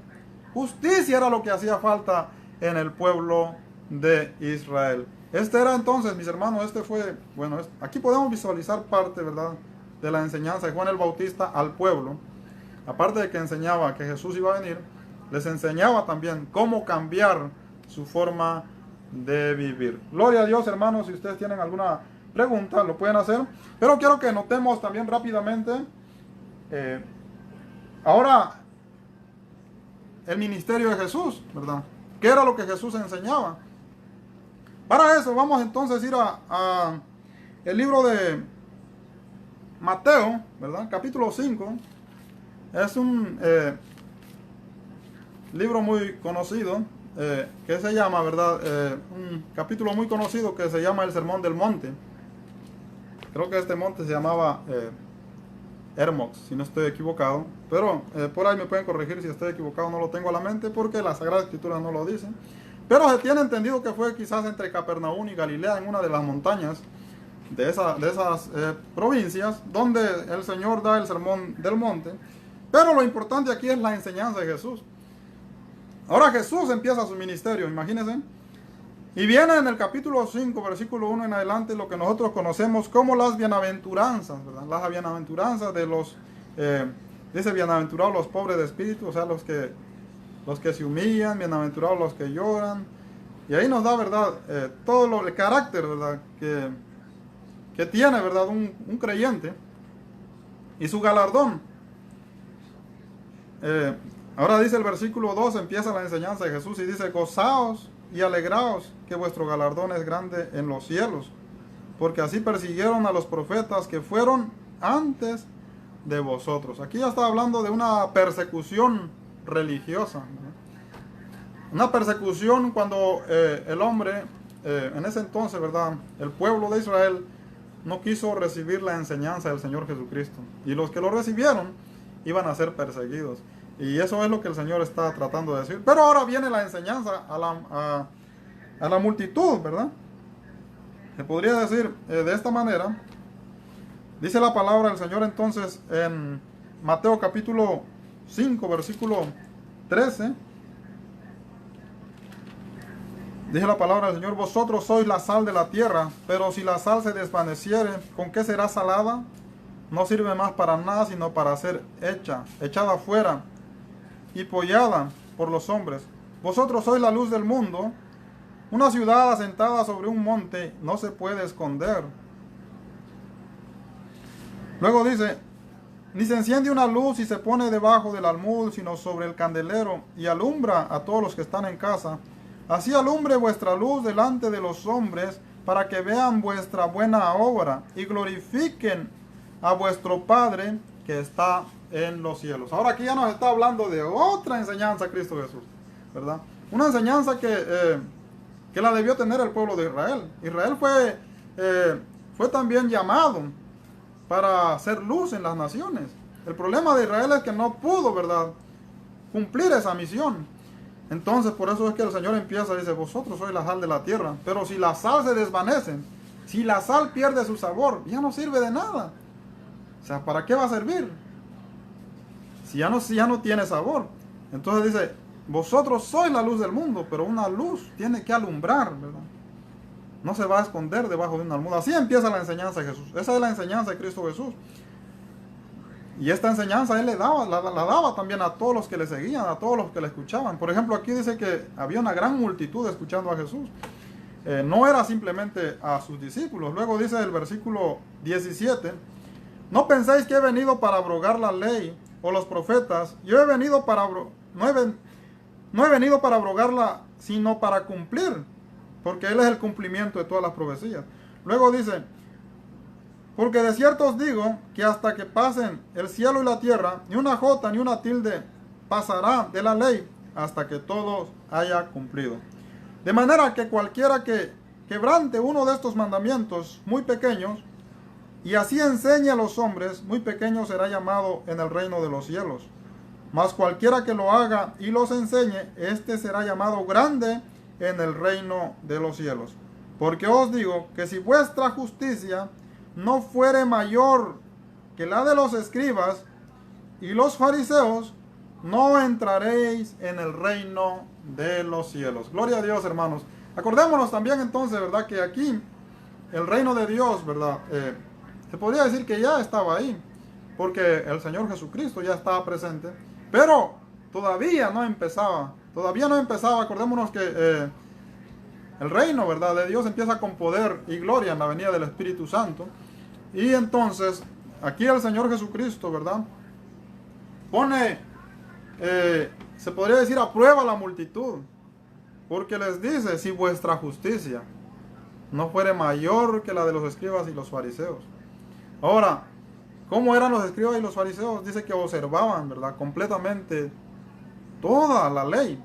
era lo que hacía falta en el pueblo de Israel. Este era entonces, mis hermanos, este fue, bueno, aquí podemos visualizar parte, ¿verdad?, de la enseñanza de Juan el Bautista al pueblo. Aparte de que enseñaba que Jesús iba a venir, les enseñaba también cómo cambiar su forma de vivir. Gloria a Dios, hermanos. Si ustedes tienen alguna pregunta, lo pueden hacer. Pero quiero que notemos también rápidamente, ahora, el ministerio de Jesús, ¿verdad? ¿Qué era lo que Jesús enseñaba? Para eso vamos entonces a ir a el libro de Mateo, ¿verdad? Capítulo 5. Es un libro muy conocido, que se llama, ¿verdad? Un capítulo muy conocido que se llama el Sermón del Monte. Creo que este monte se llamaba Hermox, si no estoy equivocado. Pero por ahí me pueden corregir si estoy equivocado, no lo tengo a la mente porque la Sagrada Escritura no lo dice. Pero se tiene entendido que fue quizás entre Capernaum y Galilea, en una de las montañas de esas provincias, donde el Señor da el Sermón del Monte. Pero lo importante aquí es la enseñanza de Jesús. Ahora Jesús empieza su ministerio, imagínense. Y viene en el capítulo 5, versículo 1 en adelante, lo que nosotros conocemos como las bienaventuranzas, ¿verdad? Las bienaventuranzas de los, dice, bienaventurados los pobres de espíritu, o sea, los que se humillan, bienaventurados los que lloran. Y ahí nos da, ¿verdad?, todo el carácter, ¿verdad?, que tiene, ¿verdad?, un creyente y su galardón. Ahora dice el versículo 2, empieza la enseñanza de Jesús y dice: gozaos y alegraos, que vuestro galardón es grande en los cielos, porque así persiguieron a los profetas que fueron antes de vosotros. Aquí ya está hablando de una persecución religiosa, ¿no? Una persecución cuando el hombre, en ese entonces, ¿verdad?, el pueblo de Israel no quiso recibir la enseñanza del Señor Jesucristo, y los que lo recibieron iban a ser perseguidos. Y eso es lo que el Señor está tratando de decir. Pero ahora viene la enseñanza a la multitud, ¿verdad? Se podría decir de esta manera. Dice la palabra del Señor entonces en Mateo capítulo 5, versículo 13. Dice la palabra del Señor: vosotros sois la sal de la tierra, pero si la sal se desvaneciere, ¿con qué será salada? No sirve más para nada, sino para ser echada afuera y pollada por los hombres. Vosotros sois la luz del mundo. Una ciudad asentada sobre un monte no se puede esconder. Luego dice: ni se enciende una luz y se pone debajo del almud, sino sobre el candelero, y alumbra a todos los que están en casa. Así alumbre vuestra luz delante de los hombres, para que vean vuestra buena obra y glorifiquen a vuestro Padre que está en los cielos. Ahora aquí ya nos está hablando de otra enseñanza Cristo Jesús, ¿verdad? Una enseñanza que la debió tener el pueblo de Israel. Israel fue también llamado para hacer luz en las naciones. El problema de Israel es que no pudo, ¿verdad?, cumplir esa misión. Entonces por eso es que el Señor empieza y dice: vosotros sois la sal de la tierra, pero si la sal se desvanece, si la sal pierde su sabor, ya no sirve de nada. O sea, ¿para qué va a servir? Si ya no tiene sabor. Entonces dice: vosotros sois la luz del mundo, pero una luz tiene que alumbrar, ¿verdad? No se va a esconder debajo de una almohada. Así empieza la enseñanza de Jesús. Esa es la enseñanza de Cristo Jesús. Y esta enseñanza Él la daba también a todos los que le seguían, a todos los que le escuchaban. Por ejemplo, aquí dice que había una gran multitud escuchando a Jesús. No era simplemente a sus discípulos. Luego dice el versículo 17: no penséis que he venido para abrogar la ley o los profetas. Yo he venido no he venido para abrogarla, sino para cumplir, porque Él es el cumplimiento de todas las profecías. Luego dice: porque de cierto os digo que hasta que pasen el cielo y la tierra, ni una jota ni una tilde pasará de la ley hasta que todo haya cumplido. De manera que cualquiera que quebrante uno de estos mandamientos muy pequeños y así enseñe a los hombres, muy pequeño será llamado en el reino de los cielos. Mas cualquiera que lo haga y los enseñe, éste será llamado grande en el reino de los cielos. Porque os digo que si vuestra justicia no fuere mayor que la de los escribas y los fariseos, no entraréis en el reino de los cielos. Gloria a Dios, hermanos. Acordémonos también entonces, ¿verdad? Que aquí el reino de Dios, ¿verdad? Se podría decir que ya estaba ahí, porque el Señor Jesucristo ya estaba presente, pero todavía no empezaba, acordémonos que el reino, ¿verdad? De Dios empieza con poder y gloria en la venida del Espíritu Santo, y entonces aquí el Señor Jesucristo, ¿verdad? Pone, se podría decir, a prueba la multitud, porque les dice, si vuestra justicia no fuere mayor que la de los escribas y los fariseos. Ahora, ¿cómo eran los escribas y los fariseos? Dice que observaban, ¿verdad? Completamente toda la ley.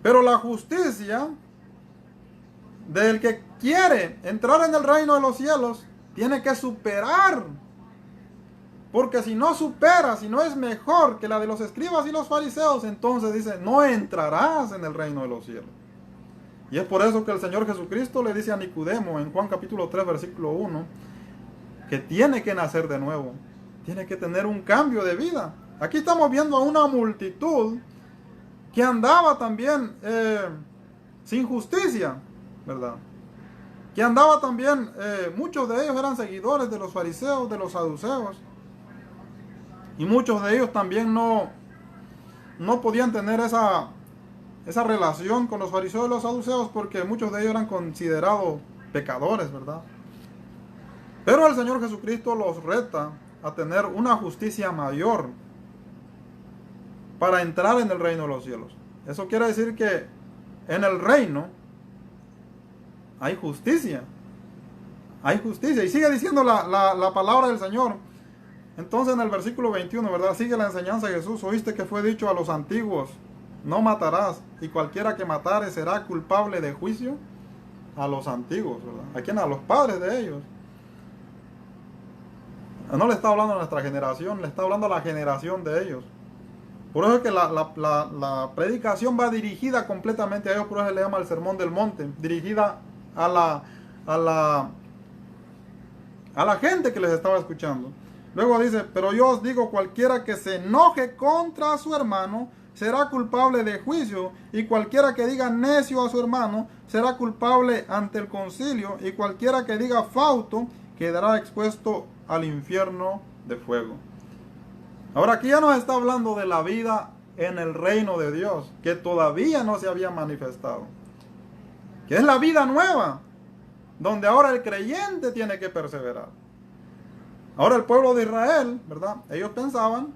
Pero la justicia del que quiere entrar en el reino de los cielos tiene que superar. Porque si no supera, si no es mejor que la de los escribas y los fariseos, entonces dice, no entrarás en el reino de los cielos. Y es por eso que el Señor Jesucristo le dice a Nicodemo en Juan capítulo 3, versículo 1, que tiene que nacer de nuevo, tiene que tener un cambio de vida. Aquí estamos viendo a una multitud que andaba también sin justicia, ¿verdad? Que andaba también, muchos de ellos eran seguidores de los fariseos, de los saduceos, y muchos de ellos también no podían tener esa relación con los fariseos y los saduceos, porque muchos de ellos eran considerados pecadores, ¿verdad? Pero el Señor Jesucristo los reta a tener una justicia mayor para entrar en el reino de los cielos. Eso quiere decir que en el reino hay justicia. Hay justicia. Y sigue diciendo la palabra del Señor. Entonces en el versículo 21, ¿verdad? Sigue la enseñanza de Jesús. Oíste que fue dicho a los antiguos, no matarás, y cualquiera que matare será culpable de juicio. A los antiguos, ¿verdad? ¿A quién? A los padres de ellos. No le está hablando a nuestra generación, le está hablando a la generación de ellos. Por eso es que la predicación va dirigida completamente a ellos, por eso le llama el Sermón del Monte, dirigida a la gente que les estaba escuchando. Luego dice, pero yo os digo, cualquiera que se enoje contra su hermano será culpable de juicio, y cualquiera que diga necio a su hermano será culpable ante el concilio, y cualquiera que diga fauto quedará expuesto al infierno de fuego. Ahora aquí ya nos está hablando de la vida en el reino de Dios, que todavía no se había manifestado, que es la vida nueva, donde ahora el creyente tiene que perseverar. Ahora el pueblo de Israel, ¿verdad? Ellos pensaban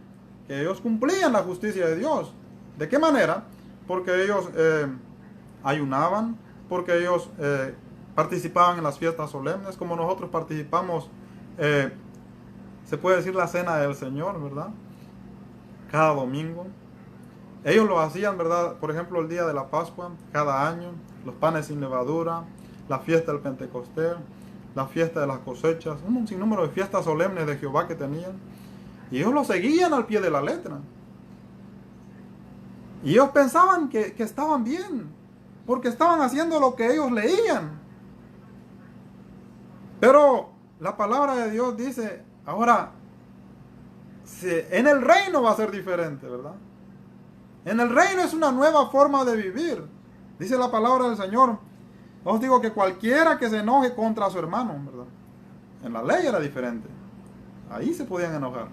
que ellos cumplían la justicia de Dios. ¿De qué manera? Porque ellos ayunaban, porque ellos participaban en las fiestas solemnes, como nosotros participamos, se puede decir, la cena del Señor, ¿verdad? Cada domingo. Ellos lo hacían, ¿verdad? Por ejemplo, el día de la Pascua, cada año, los panes sin levadura, la fiesta del Pentecostés, la fiesta de las cosechas, un sinnúmero de fiestas solemnes de Jehová que tenían. Y ellos lo seguían al pie de la letra. Y ellos pensaban que estaban bien, porque estaban haciendo lo que ellos leían. Pero la palabra de Dios dice, ahora, en el reino va a ser diferente, ¿verdad? En el reino es una nueva forma de vivir. Dice la palabra del Señor, os digo que cualquiera que se enoje contra su hermano, ¿verdad? En la ley era diferente. Ahí se podían enojar.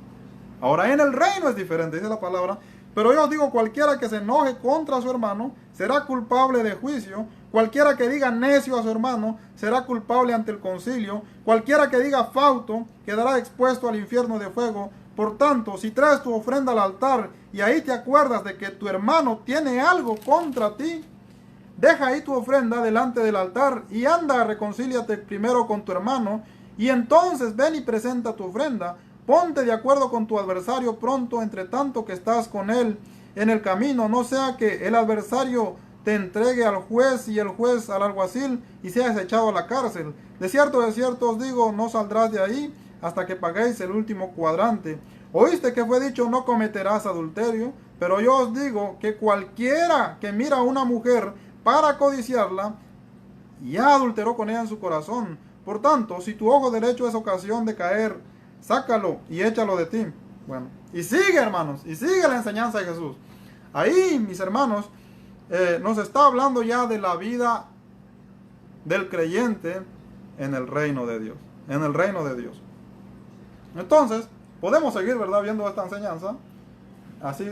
Ahora en el reino es diferente, dice la palabra. Pero yo os digo, cualquiera que se enoje contra su hermano será culpable de juicio. Cualquiera que diga necio a su hermano será culpable ante el concilio. Cualquiera que diga fauto quedará expuesto al infierno de fuego. Por tanto, si traes tu ofrenda al altar y ahí te acuerdas de que tu hermano tiene algo contra ti, deja ahí tu ofrenda delante del altar y anda, reconcíliate primero con tu hermano, y entonces ven y presenta tu ofrenda. Ponte de acuerdo con tu adversario pronto, entre tanto que estás con él en el camino, no sea que el adversario te entregue al juez y el juez al alguacil y seas echado a la cárcel. De cierto os digo, no saldrás de ahí hasta que paguéis el último cuadrante. Oíste que fue dicho, no cometerás adulterio, pero yo os digo que cualquiera que mira a una mujer para codiciarla, ya adulteró con ella en su corazón. Por tanto, si tu ojo derecho es ocasión de caer, sácalo y échalo de ti. Bueno, y sigue, hermanos, y sigue la enseñanza de Jesús. Ahí, mis hermanos, nos está hablando ya de la vida del creyente en el reino de Dios. En el reino de Dios. Entonces, podemos seguir, ¿verdad?, viendo esta enseñanza así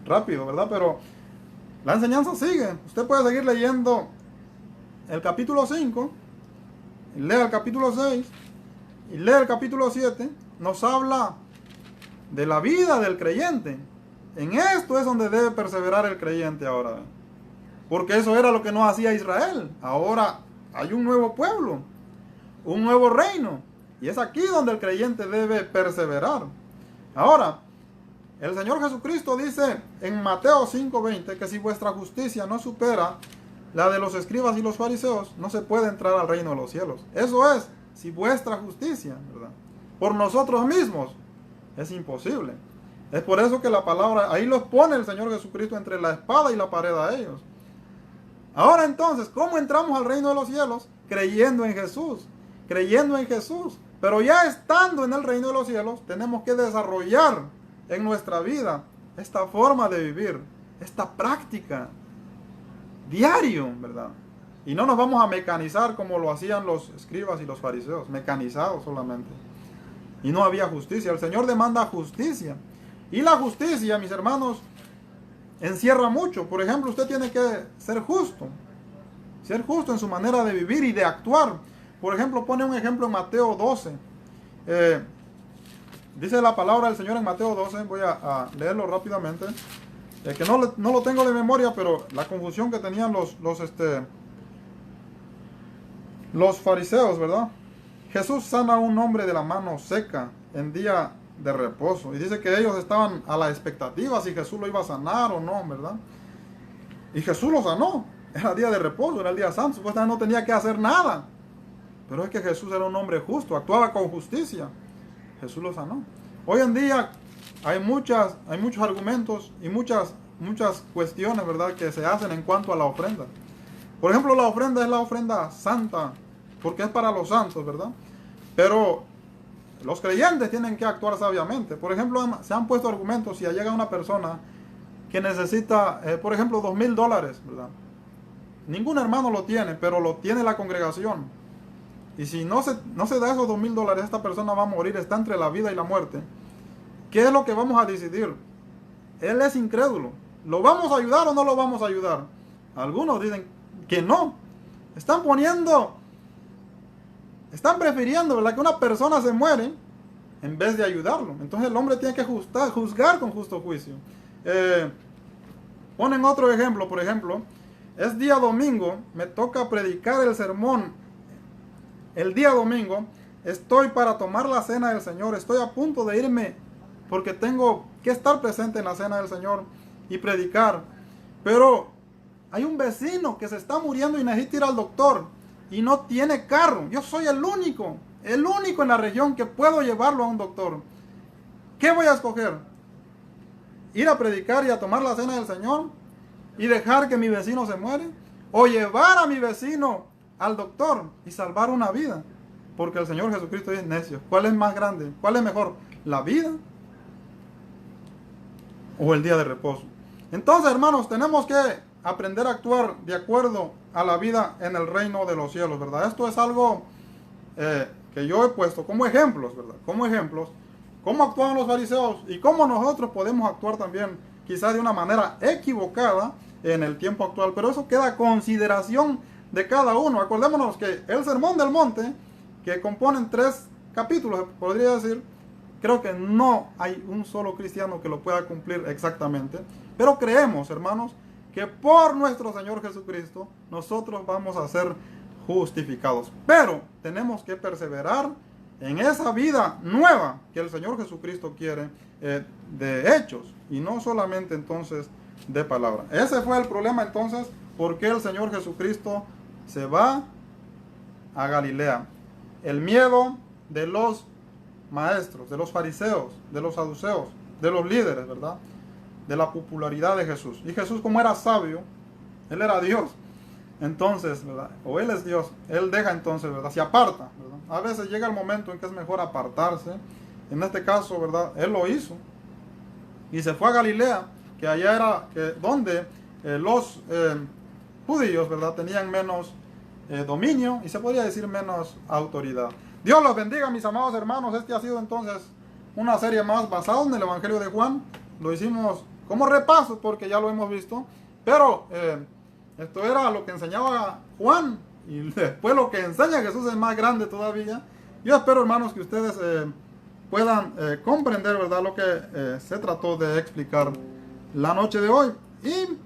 rápido, ¿verdad? Pero la enseñanza sigue. Usted puede seguir leyendo el capítulo 5, lea el capítulo 6 y lea el capítulo 7. Nos habla de la vida del creyente. En esto es donde debe perseverar el creyente ahora. Porque eso era lo que no hacía Israel. Ahora hay un nuevo pueblo, un nuevo reino. Y es aquí donde el creyente debe perseverar. Ahora, el Señor Jesucristo dice en Mateo 5:20 que si vuestra justicia no supera la de los escribas y los fariseos, no se puede entrar al reino de los cielos. Eso es, si vuestra justicia, ¿verdad?, por nosotros mismos, es imposible. Es por eso que la palabra, ahí los pone el Señor Jesucristo entre la espada y la pared a ellos. Ahora entonces, ¿cómo entramos al reino de los cielos? Creyendo en Jesús, creyendo en Jesús. Pero ya estando en el reino de los cielos, tenemos que desarrollar en nuestra vida esta forma de vivir, esta práctica diario, ¿verdad? Y no nos vamos a mecanizar como lo hacían los escribas y los fariseos, mecanizados solamente. Y no había justicia. El Señor demanda justicia. Y la justicia, mis hermanos, encierra mucho. Por ejemplo, usted tiene que ser justo en su manera de vivir y de actuar. Por ejemplo, pone un ejemplo en Mateo 12. Dice la palabra del Señor en Mateo 12, voy a leerlo rápidamente. Que no lo tengo de memoria, pero la confusión que tenían los fariseos, ¿verdad? Jesús sana a un hombre de la mano seca en día de reposo. Y dice que ellos estaban a la expectativa si Jesús lo iba a sanar o no, ¿verdad? Y Jesús lo sanó. Era día de reposo, era el día santo. Supuestamente no tenía que hacer nada. Pero es que Jesús era un hombre justo, actuaba con justicia. Jesús lo sanó. Hoy en día hay muchos argumentos y muchas cuestiones, ¿verdad?, que se hacen en cuanto a la ofrenda. Por ejemplo, la ofrenda es la ofrenda santa, porque es para los santos, ¿verdad? Pero los creyentes tienen que actuar sabiamente. Por ejemplo, se han puesto argumentos si llega una persona que necesita, por ejemplo, $2,000, ¿verdad? Ningún hermano lo tiene, pero lo tiene la congregación. Y si no se da esos $2,000, esta persona va a morir, está entre la vida y la muerte. ¿Qué es lo que vamos a decidir? Él es incrédulo. ¿Lo vamos a ayudar o no lo vamos a ayudar? Algunos dicen que no. Están prefiriendo, ¿verdad?, que una persona se muere en vez de ayudarlo. Entonces el hombre tiene que juzgar con justo juicio. Ponen otro ejemplo, por ejemplo, es día domingo, me toca predicar el sermón. El día domingo estoy para tomar la cena del Señor, estoy a punto de irme porque tengo que estar presente en la cena del Señor y predicar. Pero hay un vecino que se está muriendo y necesita ir al doctor y no tiene carro. Yo soy el único en la región que puedo llevarlo a un doctor. ¿Qué voy a escoger? ¿Ir a predicar y a tomar la cena del Señor y dejar que mi vecino se muere? ¿O llevar a mi vecino al doctor y salvar una vida? Porque el Señor Jesucristo es necio. ¿Cuál es más grande? ¿Cuál es mejor? ¿La vida o el día de reposo? Entonces, hermanos, tenemos que aprender a actuar de acuerdo a la vida en el reino de los cielos, ¿verdad? Esto es algo que yo he puesto como ejemplos, ¿verdad? Como ejemplos, cómo actuaban los fariseos y cómo nosotros podemos actuar también, quizás de una manera equivocada en el tiempo actual. Pero eso queda a consideración de cada uno. Acordémonos que el Sermón del Monte, que componen 3 capítulos, podría decir, creo que no hay un solo cristiano que lo pueda cumplir exactamente. Pero creemos, hermanos, que por nuestro Señor Jesucristo nosotros vamos a ser justificados. Pero tenemos que perseverar en esa vida nueva que el Señor Jesucristo quiere, de hechos y no solamente entonces de palabra. Ese fue el problema entonces, porque el Señor Jesucristo se va a Galilea. El miedo de los maestros, de los fariseos, de los saduceos, de los líderes, ¿verdad?, de la popularidad de Jesús. Y Jesús, como era sabio, él era Dios. Entonces, ¿verdad?, o él es Dios, él deja entonces, ¿verdad?, se aparta, ¿verdad? A veces llega el momento en que es mejor apartarse. En este caso, ¿verdad?, él lo hizo y se fue a Galilea, que allá era donde los judíos, ¿verdad?, tenían menos dominio y se podría decir menos autoridad. Dios los bendiga, mis amados hermanos. Este ha sido entonces una serie más basada en el Evangelio de Juan. Lo hicimos como repaso porque ya lo hemos visto, pero esto era lo que enseñaba Juan y después lo que enseña Jesús es más grande todavía. Yo espero, hermanos, que ustedes puedan comprender, ¿verdad?, lo que se trató de explicar la noche de hoy. Y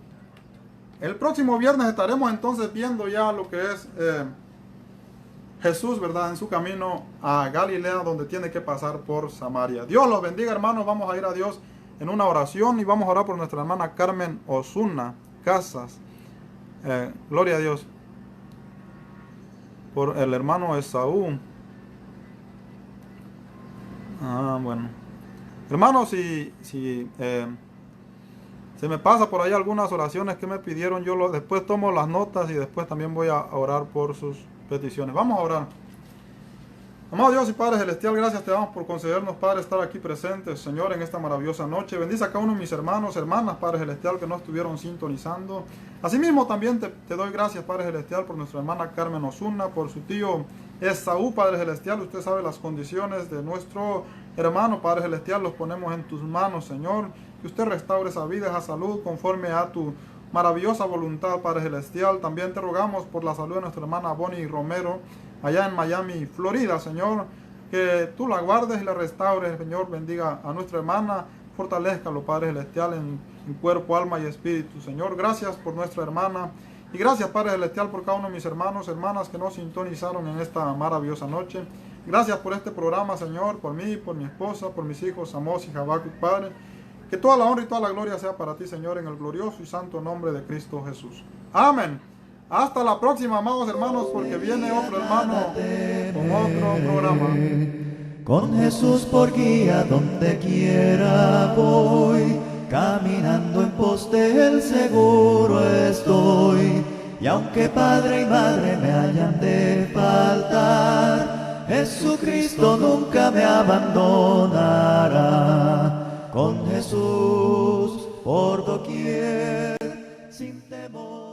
el próximo viernes estaremos entonces viendo ya lo que es Jesús, ¿verdad?, en su camino a Galilea, donde tiene que pasar por Samaria. Dios los bendiga, hermanos. Vamos a ir a Dios en una oración y vamos a orar por nuestra hermana Carmen Osuna Casas. Gloria a Dios. Por el hermano Esaú. Bueno. Hermanos, si se me pasa por ahí algunas oraciones que me pidieron, yo después tomo las notas y después también voy a orar por sus peticiones. Vamos a orar. Amado Dios y Padre Celestial, gracias te damos por concedernos, Padre, estar aquí presentes, Señor, en esta maravillosa noche. Bendice a cada uno de mis hermanos, hermanas, Padre Celestial, que no estuvieron sintonizando. Asimismo, también te doy gracias, Padre Celestial, por nuestra hermana Carmen Osuna, por su tío Esaú, Padre Celestial. Usted sabe las condiciones de nuestro hermano, Padre Celestial. Los ponemos en tus manos, Señor. Que usted restaure esa vida, esa salud, conforme a tu maravillosa voluntad, Padre Celestial. También te rogamos por la salud de nuestra hermana Bonnie Romero, allá en Miami, Florida, Señor, que tú la guardes y la restaures, Señor. Bendiga a nuestra hermana, fortalezcalo, Padre Celestial, en cuerpo, alma y espíritu, Señor. Gracias por nuestra hermana y gracias, Padre Celestial, por cada uno de mis hermanos, hermanas que nos sintonizaron en esta maravillosa noche. Gracias por este programa, Señor, por mí, por mi esposa, por mis hijos Amós y Habacuc, Padre. Que toda la honra y toda la gloria sea para ti, Señor, en el glorioso y santo nombre de Cristo Jesús. Amén. Hasta la próxima, amados hermanos, porque viene otro hermano con otro programa. Con Jesús por guía, donde quiera voy, caminando en pos de Él seguro estoy. Y aunque padre y madre me hayan de faltar, Jesucristo nunca me abandonará. Con Jesús por doquier, sin temor.